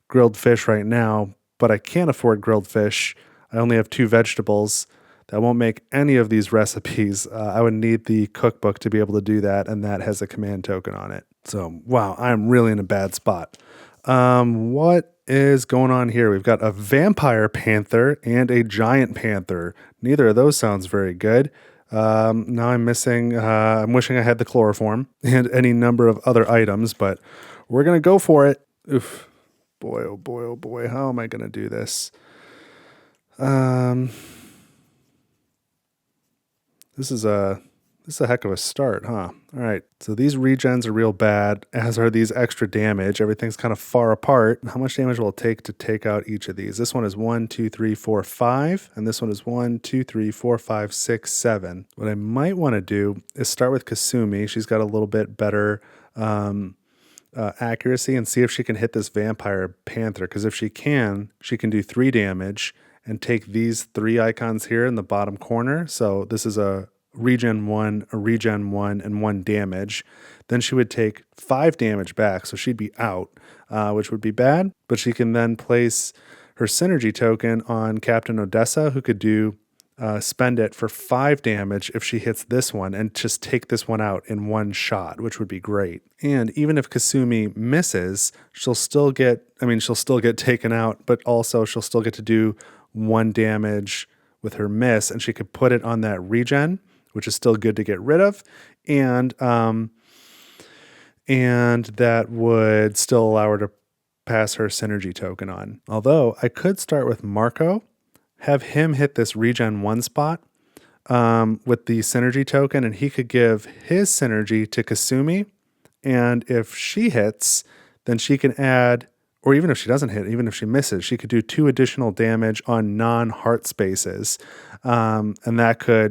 [SPEAKER 1] grilled fish right now, but I can't afford grilled fish. I only have 2 vegetables. That won't make any of these recipes. I would need the cookbook to be able to do that, and that has a command token on it. So, wow, I'm really in a bad spot. What is going on here? We've got a vampire panther and a giant panther. Neither of those sounds very good. Now I'm missing, I'm wishing I had the chloroform and any number of other items, but we're going to go for it. Oof. Boy, oh boy, oh boy. How am I going to do this? This is a heck of a start, huh? All right, so these regens are real bad, as are these extra damage. Everything's kind of far apart. How much damage will it take to take out each of these? This one is 1, 2, 3, 4, 5, and this one is 1, 2, 3, 4, 5, 6, 7. What I might want to do is start with Kasumi. She's got a little bit better accuracy, and see if she can hit this vampire panther, because if she can do 3 damage and take these 3 icons here in the bottom corner. So this is a regen 1, a regen 1, and 1 damage. Then she would take 5 damage back, so she'd be out, which would be bad. But she can then place her synergy token on Captain Odessa, who could do spend it for 5 damage if she hits this one and just take this one out in one shot, which would be great. And even if Kasumi misses, she'll still get taken out, but also she'll still get to do 1 damage with her miss, and she could put it on that regen, which is still good to get rid of. And that would still allow her to pass her synergy token on. Although I could start with Marco, have him hit this regen 1 spot with the synergy token, and he could give his synergy to Kasumi. And if she hits, then she can add, or even if she doesn't hit, even if she misses, she could do 2 additional damage on non-heart spaces. And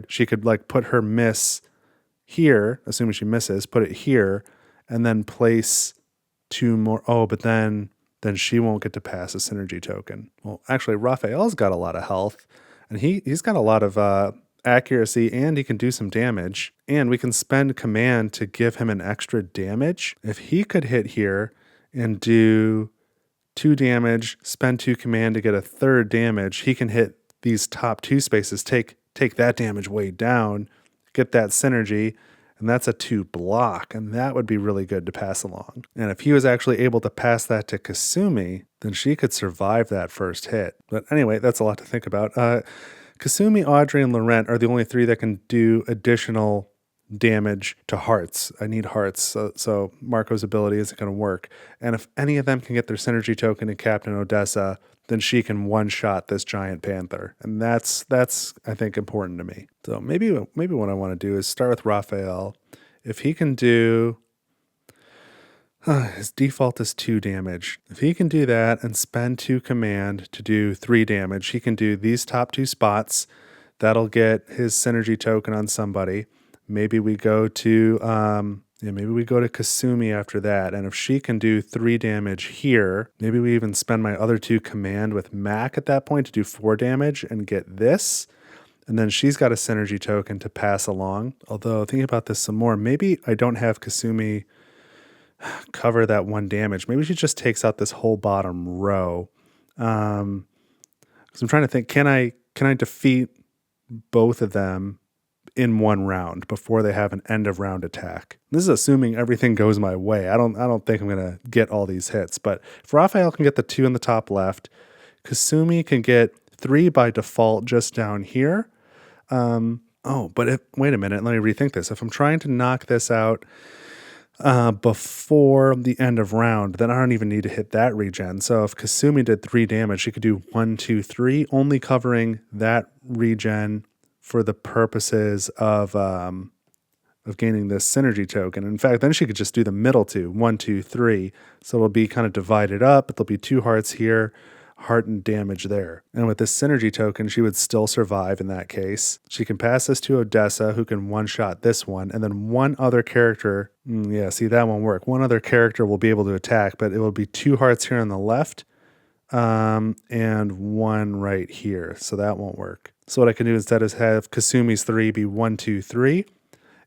[SPEAKER 1] she could like put her miss here, assuming she misses, put it here, and then place 2 more. Oh, but then she won't get to pass a synergy token. Well, actually, Raphael's got a lot of health, and he's got a lot of accuracy, and he can do some damage. And we can spend command to give him an extra damage. If he could hit here and do 2 damage, spend 2 command to get a 3rd damage, he can hit these top 2 spaces, take that damage way down, get that synergy, and that's a 2 block, and that would be really good to pass along. And if he was actually able to pass that to Kasumi, then she could survive that first hit. But anyway, that's a lot to think about. Kasumi, Audrey, and Laurent are the only 3 that can do additional damage to hearts. I need hearts, so Marco's ability isn't going to work. And if any of them can get their synergy token in Captain Odessa, then she can one-shot this giant panther. And that's I think important to me. So maybe what I want to do is start with Raphael. If he can do, his default is 2 damage. If he can do that and spend 2 command to do 3 damage, he can do these top 2 spots. That'll get his synergy token on somebody. Maybe we go to Kasumi after that. And if she can do 3 damage here, maybe we even spend my other 2 command with Mac at that point to do 4 damage and get this. And then she's got a synergy token to pass along. Although thinking about this some more, maybe I don't have Kasumi cover that 1 damage. Maybe she just takes out this whole bottom row. Because I'm trying to think, can I defeat both of them in one round before they have an end of round attack. This is assuming everything goes my way. I don't think I'm gonna get all these hits, but if Raphael can get the 2 in the top left, Kasumi can get 3 by default just down here. Wait a minute, let me rethink this. If I'm trying to knock this out before the end of round, then I don't even need to hit that regen. So if Kasumi did 3 damage, she could do 1, 2, 3, only covering that regen for the purposes of gaining this synergy token. In fact, then she could just do the middle 2, 1, 2, 3. So it'll be kind of divided up. There'll be 2 hearts here, heart and damage there. And with this synergy token, she would still survive in that case. She can pass this to Odessa, who can one-shot this one, and then one other character, that won't work. One other character will be able to attack, but it will be 2 hearts here on the left, and 1 right here, so that won't work. So what I can do instead is have Kasumi's 3 be 1, 2, 3,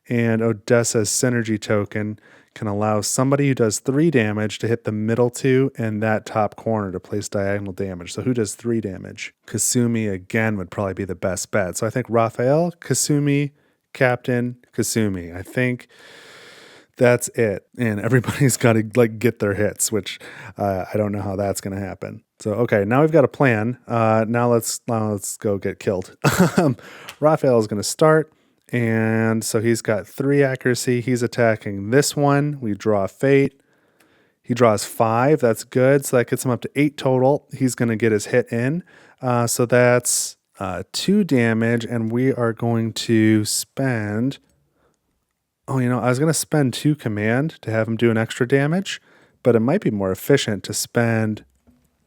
[SPEAKER 1] and Odessa's synergy token can allow somebody who does 3 damage to hit the middle 2 and that top corner to place diagonal damage. So who does 3 damage? Kasumi again would probably be the best bet. So I think Raphael, Kasumi, Captain, Kasumi. I think that's it. And everybody's got to get their hits, which I don't know how that's going to happen. So, okay, now we've got a plan. Now let's go get killed. Raphael is going to start. And so he's got 3 accuracy. He's attacking this one. We draw fate. He draws 5. That's good. So that gets him up to 8 total. He's going to get his hit in. So that's 2 damage. And we are going to spend... I was going to spend 2 command to have him do an extra damage. But it might be more efficient to spend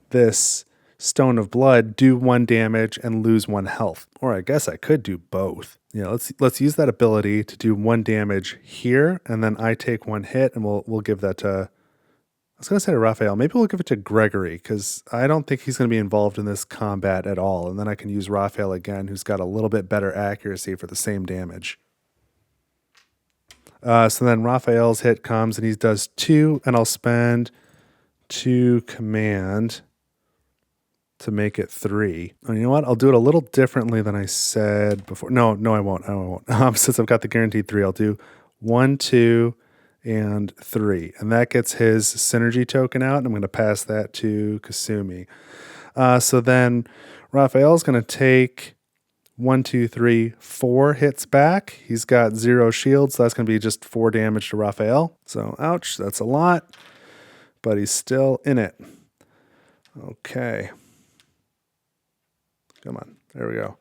[SPEAKER 1] this Stone of Blood, do 1 damage, and lose 1 health. Or I guess I could do both. Let's use that ability to do 1 damage here, and then I take 1 hit, and we'll give that to... I was going to say to Raphael, maybe we'll give it to Gregory, because I don't think he's going to be involved in this combat at all, and then I can use Raphael again, who's got a little bit better accuracy for the same damage. So then Raphael's hit comes, and he does 2, and I'll spend 2 command to make it 3. Oh, you know what? I'll do it a little differently than I said before. No, I won't. Since I've got the guaranteed 3, I'll do 1, 2, and 3. And that gets his synergy token out, and I'm going to pass that to Kasumi. So then Raphael's going to take 1, 2, 3, 4 hits back. He's got 0 shields, so that's going to be just 4 damage to Raphael. So, ouch, that's a lot, but he's still in it. Okay. Come on, there we go.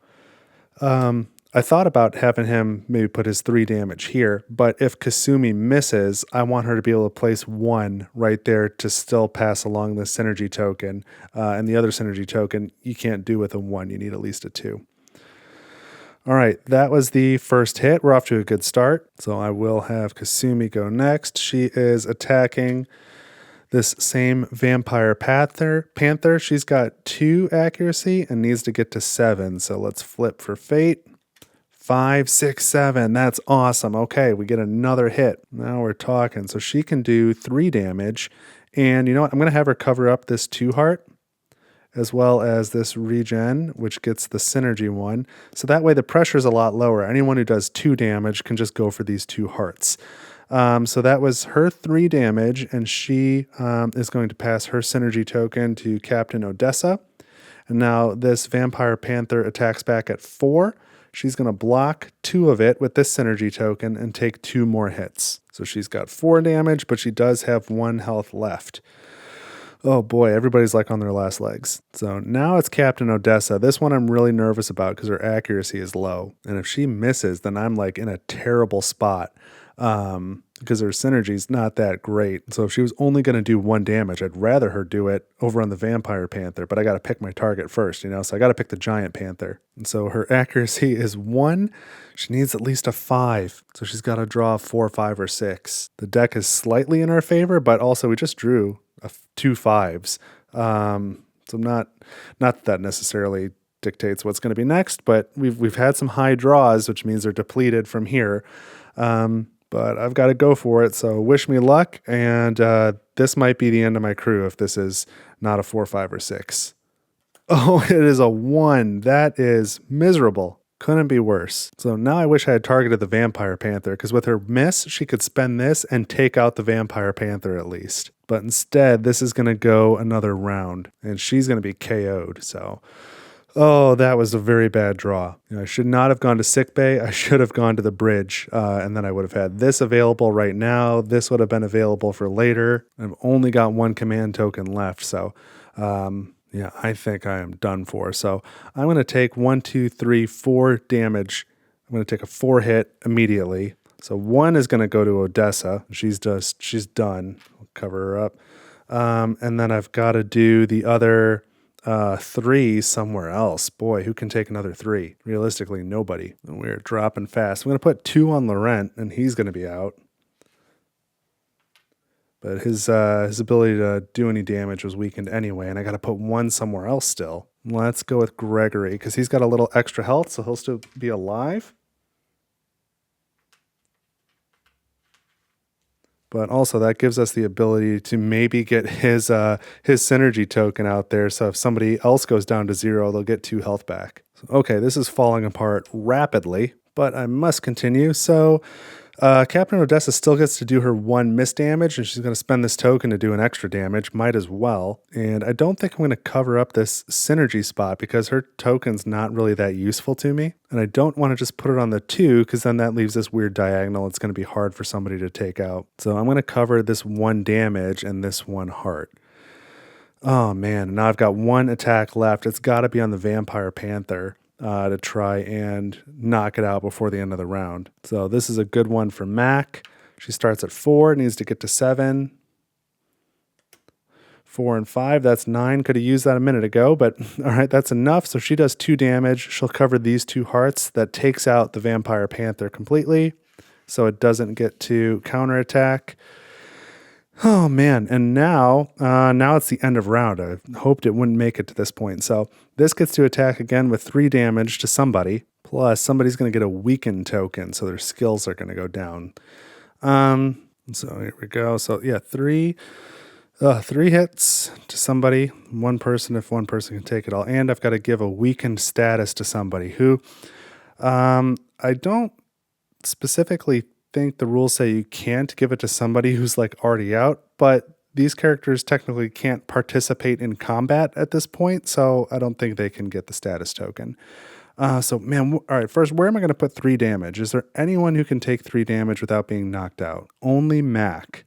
[SPEAKER 1] I thought about having him maybe put his 3 damage here, but if Kasumi misses, I want her to be able to place 1 right there to still pass along the synergy token. And the other synergy token, you can't do with a 1, you need at least a 2. All right, that was the first hit. We're off to a good start. So I will have Kasumi go next. She is attacking this same Vampire Panther. She's got 2 accuracy and needs to get to 7. So let's flip for fate. 5, 6, 7. That's awesome. Okay, we get another hit. Now we're talking. So she can do 3 damage. And you know what? I'm going to have her cover up this 2 heart as well as this regen, which gets the synergy 1. So that way the pressure is a lot lower. Anyone who does 2 damage can just go for these 2 hearts. So that was her 3 damage, and she is going to pass her synergy token to Captain Odessa. And now this Vampire Panther attacks back at 4. She's going to block 2 of it with this synergy token and take 2 more hits. So she's got 4 damage, but she does have 1 health left. Oh boy, everybody's like on their last legs. So now it's Captain Odessa. This one I'm really nervous about because her accuracy is low. And if she misses, then I'm like in a terrible spot because her synergy's not that great. So if she was only going to do 1 damage, I'd rather her do it over on the Vampire Panther. But I got to pick my target first, so I got to pick the Giant Panther. And so her accuracy is 1. She needs at least a 5. So she's got to draw 4, 5, or 6. The deck is slightly in our favor, but also we just drew 2 5s. So not that necessarily dictates what's going to be next, but we've had some high draws, which means they're depleted from here. But I've got to go for it, so wish me luck, and this might be the end of my crew if this is not a 4, 5, or 6. Oh, it is a 1. That is miserable. Couldn't be worse. So now I wish I had targeted the Vampire Panther, because with her miss, she could spend this and take out the Vampire Panther at least. But instead, this is going to go another round, and she's going to be KO'd. So, oh, that was a very bad draw. I should not have gone to sickbay. I should have gone to the bridge, and then I would have had this available right now. This would have been available for later. I've only got one command token left, so yeah, I think I am done for. So I'm going to take 1, 2, 3, 4 damage. I'm going to take a 4 hit immediately. So 1 is going to go to Odessa. She's done. I'll cover her up. And then I've got to do the other 3 somewhere else. Boy, who can take another 3? Realistically, nobody. And we're dropping fast. I'm going to put 2 on Laurent, and he's going to be out. But his ability to do any damage was weakened anyway, and I got to put 1 somewhere else still. Let's go with Gregory, because he's got a little extra health, so he'll still be alive. But also that gives us the ability to maybe get his synergy token out there, so if somebody else goes down to 0, they'll get 2 health back. So, okay, this is falling apart rapidly, but I must continue. So Captain Odessa still gets to do her 1 miss damage, and she's going to spend this token to do an extra damage. Might as well. And I don't think I'm going to cover up this synergy spot because her token's not really that useful to me. And I don't want to just put it on the 2 because then that leaves this weird diagonal. It's going to be hard for somebody to take out. So I'm going to cover this 1 damage and this 1 heart. Oh man, now I've got 1 attack left. It's got to be on the Vampire Panther. To try and knock it out before the end of the round. So this is a good one for Mac. She starts at 4, needs to get to 7. 4 and 5, that's 9. Could have used that a minute ago, but all right, that's enough. So she does 2 damage. She'll cover these 2 hearts. That takes out the Vampire Panther completely, so it doesn't get to counterattack. Oh man, and now it's the end of round. I hoped it wouldn't make it to this point. So this gets to attack again with 3 damage to somebody, plus somebody's going to get a weakened token, so their skills are going to go down. So here we go. So yeah, 3 hits to somebody, 1 person if 1 person can take it all, and I've got to give a weakened status to somebody who I don't specifically think the rules say you can't give it to somebody who's like already out, but these characters technically can't participate in combat at this point, so I don't think they can get the status token. So man, all right, first, where am I going to put 3 damage? Is there anyone who can take 3 damage without being knocked out? Only Mac.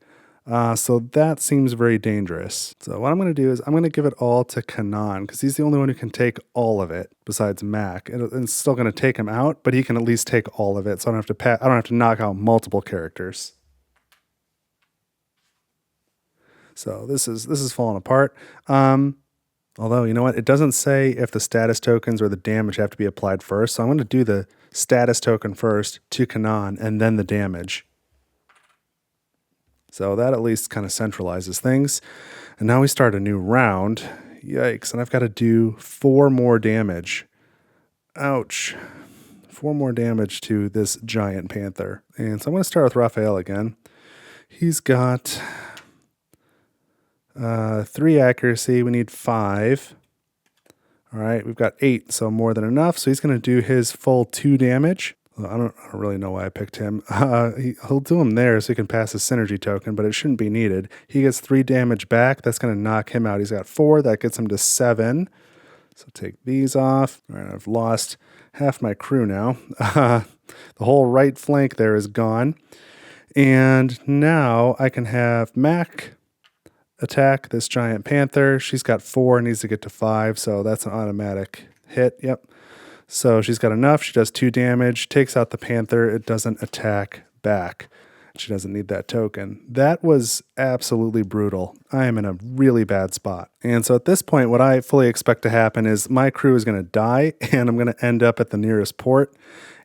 [SPEAKER 1] So that seems very dangerous. So what I'm going to do is I'm going to give it all to Kanan, because he's the only one who can take all of it besides Mac. It's still going to take him out, but he can at least take all of it. So I don't have to knock out multiple characters. So this is falling apart. Although, you know what? It doesn't say if the status tokens or the damage have to be applied first. So I'm going to do the status token first to Kanan and then the damage. So that at least kind of centralizes things. And now we start a new round. Yikes. And I've got to do 4 more damage. Ouch. 4 more damage to this giant panther. And so I'm going to start with Raphael again. He's got 3 accuracy. We need 5. All right, we've got 8, so more than enough. So he's going to do his full 2 damage. I don't really know why I picked him. He'll do him there so he can pass his synergy token, but it shouldn't be needed. He gets 3 damage back. That's going to knock him out. He's got 4. That gets him to 7. So take these off. All right, I've lost half my crew now. The whole right flank there is gone. And now I can have Mac attack this giant panther. She's got 4, needs to get to 5, so that's an automatic hit. Yep. So she's got enough. She does 2 damage, takes out the panther. It doesn't attack back. She doesn't need that token. That was absolutely brutal. I am in a really bad spot. And so at this point, what I fully expect to happen is my crew is going to die, and I'm going to end up at the nearest port.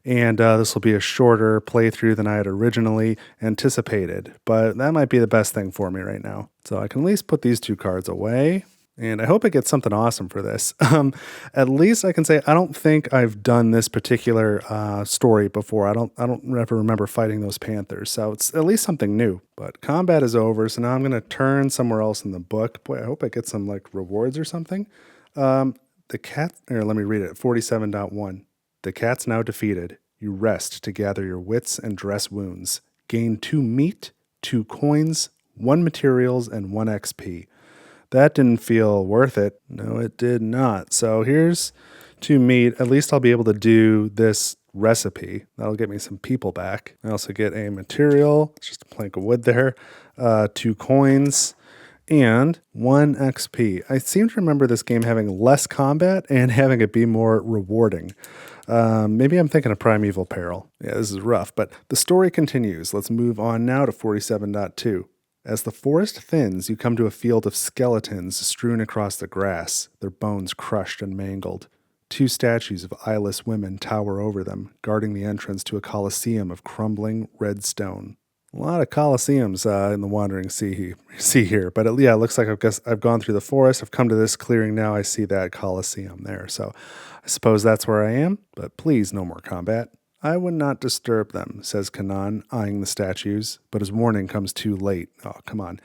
[SPEAKER 1] And this will be a shorter playthrough than I had originally anticipated. But that might be the best thing for me right now. So I can at least put these 2 cards away. And I hope I get something awesome for this. At least I can say I don't think I've done this particular story before. I don't ever remember fighting those panthers. So it's at least something new. But combat is over, so now I'm going to turn somewhere else in the book. Boy, I hope I get some like rewards or something. The cat, here, let me read it. 47.1. The cat's now defeated. You rest to gather your wits and dress wounds. Gain 2 meat, 2 coins, 1 materials, and 1 XP. That didn't feel worth it. No, it did not. So here's 2 meat. At least I'll be able to do this recipe. That'll get me some people back. I also get a material. It's just a plank of wood there. 2 coins. And 1 XP. I seem to remember this game having less combat and having it be more rewarding. Maybe I'm thinking of Primeval Peril. Yeah, this is rough, but the story continues. Let's move on now to 47.2. As the forest thins, you come to a field of skeletons strewn across the grass, their bones crushed and mangled. 2 statues of eyeless women tower over them, guarding the entrance to a coliseum of crumbling red stone. A lot of coliseums in the Wandering Sea here, but it looks like I've gone through the forest. I've come to this clearing now. I see that coliseum there, so I suppose that's where I am, but please no more combat. I would not disturb them, says Kanan, eyeing the statues, but his warning comes too late. Oh, come on.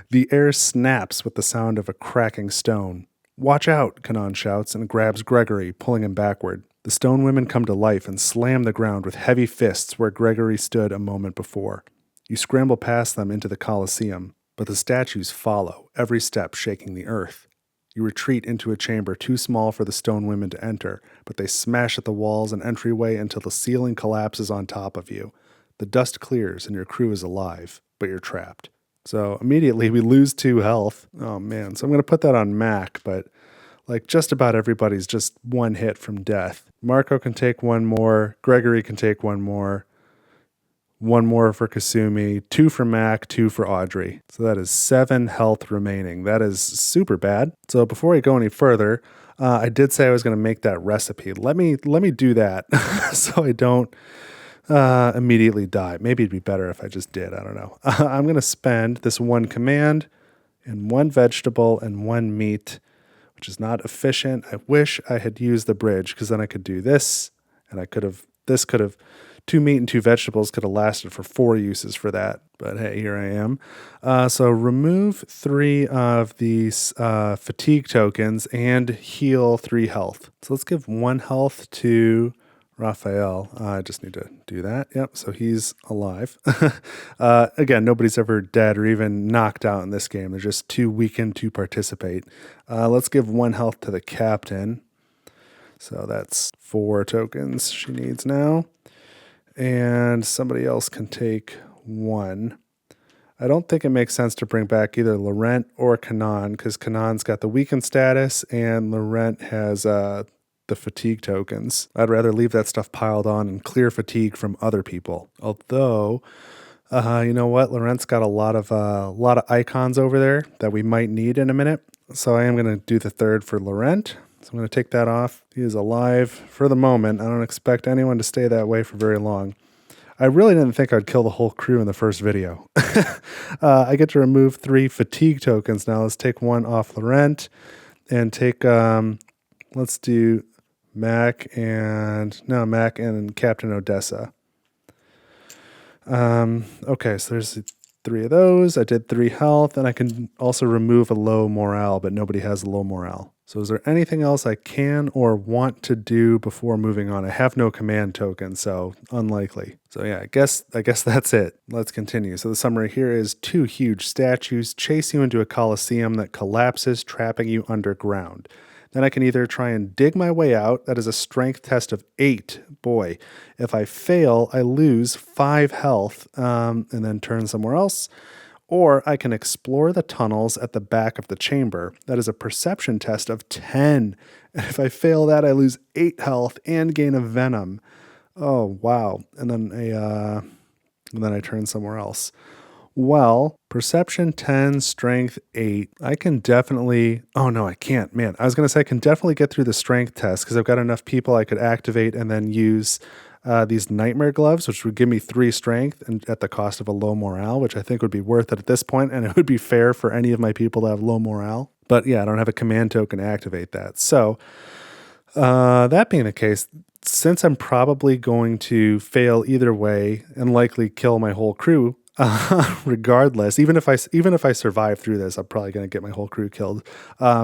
[SPEAKER 1] The air snaps with the sound of a cracking stone. Watch out, Kanan shouts and grabs Gregory, pulling him backward. The stone women come to life and slam the ground with heavy fists where Gregory stood a moment before. You scramble past them into the Colosseum, but the statues follow, every step shaking the earth. You retreat into a chamber too small for the stone women to enter, but they smash at the walls and entryway until the ceiling collapses on top of you. The dust clears and your crew is alive, but you're trapped. So immediately we lose 2 health. Oh man, so I'm going to put that on Mac, but like just about everybody's just 1 hit from death. Marco can take 1 more. Gregory can take 1 more. 1 more for Kasumi. 2 for Mac. 2 for Audrey. So that is 7 health remaining. That is super bad. So before I go any further, I did say I was going to make that recipe. Let me do that so I don't immediately die. Maybe it'd be better if I just did. I don't know. I'm going to spend this 1 command and 1 vegetable and 1 meat, which is not efficient. I wish I had used the bridge because then I could do this and this could have 2 meat and 2 vegetables could have lasted for 4 uses for that. But hey, here I am. So remove 3 of these fatigue tokens and heal 3 health. So let's give 1 health to Raphael. I just need to do that. Yep, so he's alive. Again, nobody's ever dead or even knocked out in this game. They're just too weakened to participate. Let's give 1 health to the captain. So that's 4 tokens she needs now. And somebody else can take 1. I don't think it makes sense to bring back either Laurent or Kanan because Kanan's got the weakened status and Laurent has the fatigue tokens. I'd rather leave that stuff piled on and clear fatigue from other people. Although, you know what? Laurent's got a lot of icons over there that we might need in a minute. So I am going to do the 3rd for Laurent. So I'm going to take that off. He is alive for the moment. I don't expect anyone to stay that way for very long. I really didn't think I'd kill the whole crew in the first video. I get to remove 3 fatigue tokens now. Let's take 1 off Laurent and take, let's do Mac and Captain Odessa. Okay, so there's 3 of those. I did 3 health, and I can also remove a low morale, but nobody has a low morale. So is there anything else I can or want to do before moving on? I have no command token, so unlikely. So yeah, I guess that's it. Let's continue. So the summary here is 2 huge statues chase you into a coliseum that collapses, trapping you underground. Then I can either try and dig my way out. That is a strength test of 8. Boy, if I fail, I lose 5 health and then turn somewhere else. Or I can explore the tunnels at the back of the chamber. That is a perception test of 10. And if I fail that, I lose 8 health and gain a venom. Oh, wow. And then I turn somewhere else. Well, perception 10, strength 8. I can definitely... Oh, no, I can't. Man, I was going to say I can definitely get through the strength test because I've got enough people I could activate and then use these nightmare gloves, which would give me 3 strength and at the cost of a low morale, which I think would be worth it at this point, and it would be fair for any of my people to have low morale. But yeah, I don't have a command token to activate that. So that being the case, since I'm probably going to fail either way and likely kill my whole crew, Regardless, even if I survive through this, I'm probably going to get my whole crew killed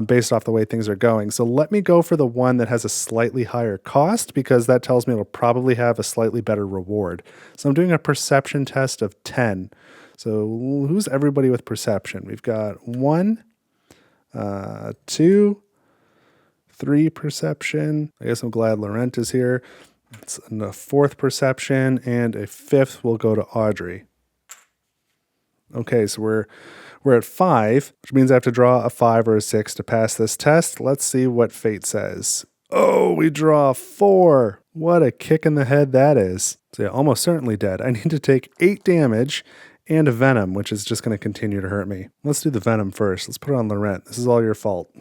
[SPEAKER 1] based off the way things are going. So let me go for the one that has a slightly higher cost because that tells me it'll probably have a slightly better reward. So I'm doing a perception test of 10. So who's everybody with perception? We've got 1, 2, 3 perception. I guess I'm glad Laurent is here. It's a 4th perception, and a 5th will go to Audrey. Okay, so we're at 5, which means I have to draw a 5 or a 6 to pass this test. Let's see what fate says. Oh, we draw a 4. What a kick in the head that is. So yeah, almost certainly dead. I need to take 8 damage and a venom, which is just going to continue to hurt me. Let's do the venom first. Let's put it on Laurent. This is all your fault,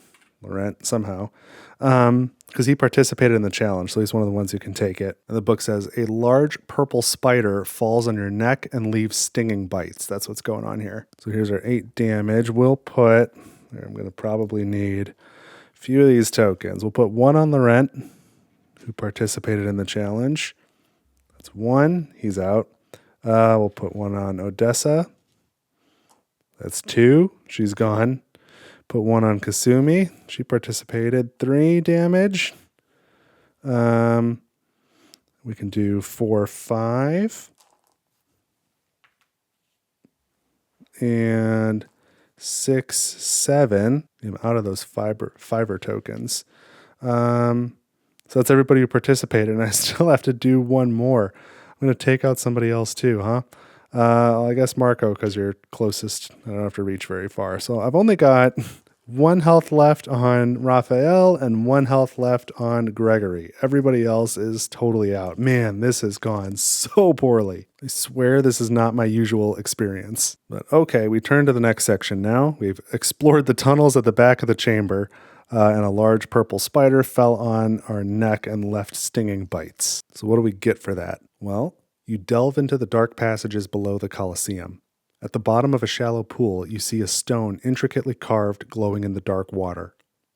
[SPEAKER 1] Laurent, somehow. Because he participated in the challenge, so he's one of the ones who can take it. And the book says, a large purple spider falls on your neck and leaves stinging bites. That's what's going on here. So here's our 8 damage. We'll put, I'm going to probably need a few of these tokens. We'll put 1 on Laurent, who participated in the challenge. That's 1. He's out. We'll put 1 on Odessa. That's 2. She's gone. Put 1 on Kasumi. She participated. 3 damage. We can do 4, 5. And 6, 7. I'm out of those fiber tokens. So that's everybody who participated, and I still have to do 1 more. I'm going to take out somebody else too, huh? I guess Marco, because you're closest. I don't have to reach very far. So I've only got 1 health left on Raphael and 1 health left on Gregory. Everybody else is totally out. Man, this has gone so poorly. I swear this is not my usual experience. But okay, we turn to the next section now. We've explored the tunnels at the back of the chamber, and a large purple spider fell on our neck and left stinging bites. So what do we get for that? Well, you delve into the dark passages below the Colosseum. At the bottom of a shallow pool, you see a stone intricately carved glowing in the dark water.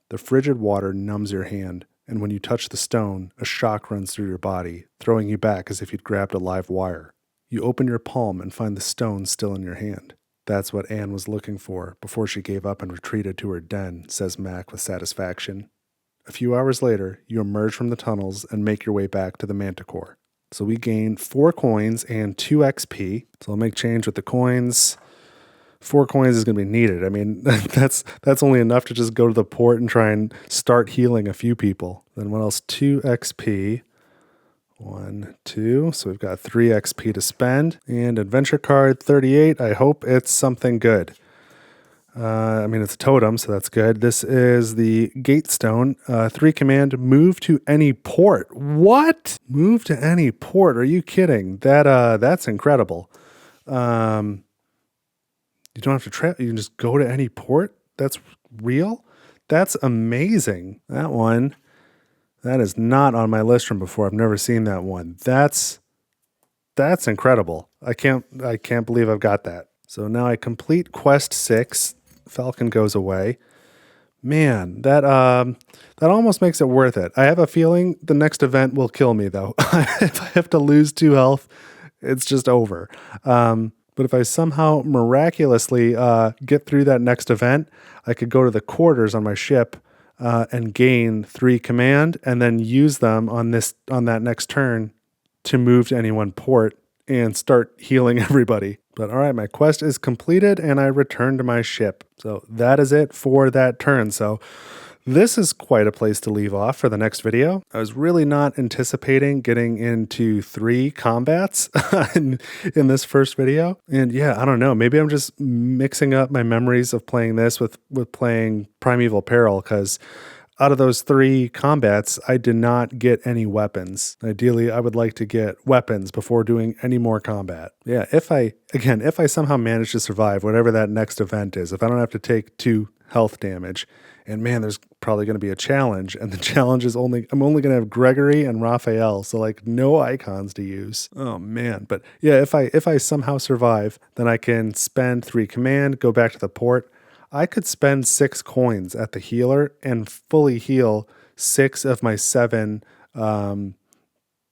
[SPEAKER 1] The frigid water numbs your hand, and when you touch the stone, a shock runs through your body, throwing you back as if you'd grabbed a live wire. You open your palm and find the stone still in your hand. That's what Anne was looking for before she gave up and retreated to her den, says Mac with satisfaction. A few hours later, you emerge from the tunnels and make your way back to the Manticore. So we gain 4 coins and 2 XP. So I'll make change with the coins. 4 coins is going to be needed. I mean, that's only enough to just go to the port and try and start healing a few people. Then what else? 2 XP. 1, 2. So we've got 3 XP to spend. And adventure card 38. I hope it's something good. I mean, it's a totem, so that's good. This is the Gatestone. 3 command, move to any port. What? Move to any port? Are you kidding? That's incredible. You don't have to travel. You can just go to any port? That's real? That's amazing. That is not on my list from before. I've never seen that one. That's incredible. I can't believe I've got that. So now I complete quest 6. Falcon goes away. Man, that almost makes it worth it. I have a feeling the next event will kill me though. If I have to lose 2 health, it's just over. But if I somehow miraculously get through that next event, I could go to the quarters on my ship and gain 3 command, and then use them on that next turn to move to any one port and start healing everybody. But all right, my quest is completed and I return to my ship. So that is it for that turn. So this is quite a place to leave off for the next video. I was really not anticipating getting into 3 combats in this first video. And yeah, I don't know. Maybe I'm just mixing up my memories of playing this with playing Primeval Peril, because out of those 3 combats, I did not get any weapons. Ideally, I would like to get weapons before doing any more combat. Yeah, if I somehow manage to survive whatever that next event is, if I don't have to take 2 health damage, and man, there's probably going to be a challenge, and the challenge is I'm only going to have Gregory and Raphael, so like no icons to use. Oh man, but yeah, if I somehow survive, then I can spend 3 command, go back to the port. I could spend 6 coins at the healer and fully heal 6 of my 7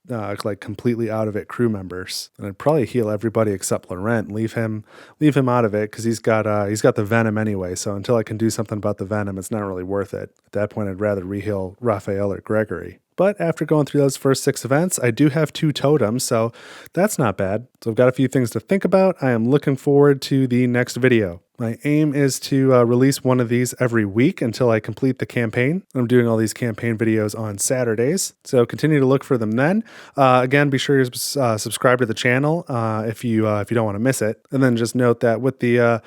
[SPEAKER 1] like completely out of it crew members. And I'd probably heal everybody except Laurent, leave him out of it because he's got the venom anyway. So until I can do something about the venom, it's not really worth it. At that point, I'd rather reheal Raphael or Gregory. But after going through those first 6 events, I do have 2 totems, so that's not bad. So I've got a few things to think about. I am looking forward to the next video. My aim is to release one of these every week until I complete the campaign. I'm doing all these campaign videos on Saturdays, so continue to look for them then. Again, be sure to subscribe to the channel if you don't want to miss it. And then just note that with the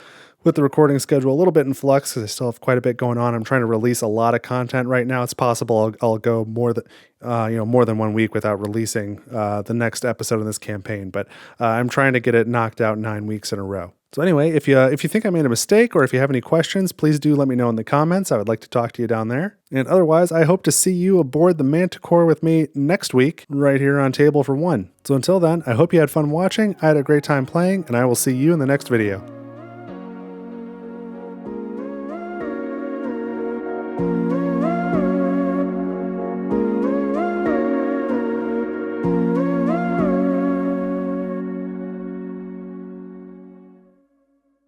[SPEAKER 1] recording schedule a little bit in flux because I still have quite a bit going on. I'm trying to release a lot of content right now. It's possible I'll go more than 1 week without releasing the next episode in this campaign, but I'm trying to get it knocked out 9 weeks in a row. So anyway, if you think I made a mistake or if you have any questions, please do let me know in the comments. I would like to talk to you down there. And otherwise, I hope to see you aboard the Manticore with me next week right here on Table for One. So until then, I hope you had fun watching. I had a great time playing, and I will see you in the next video.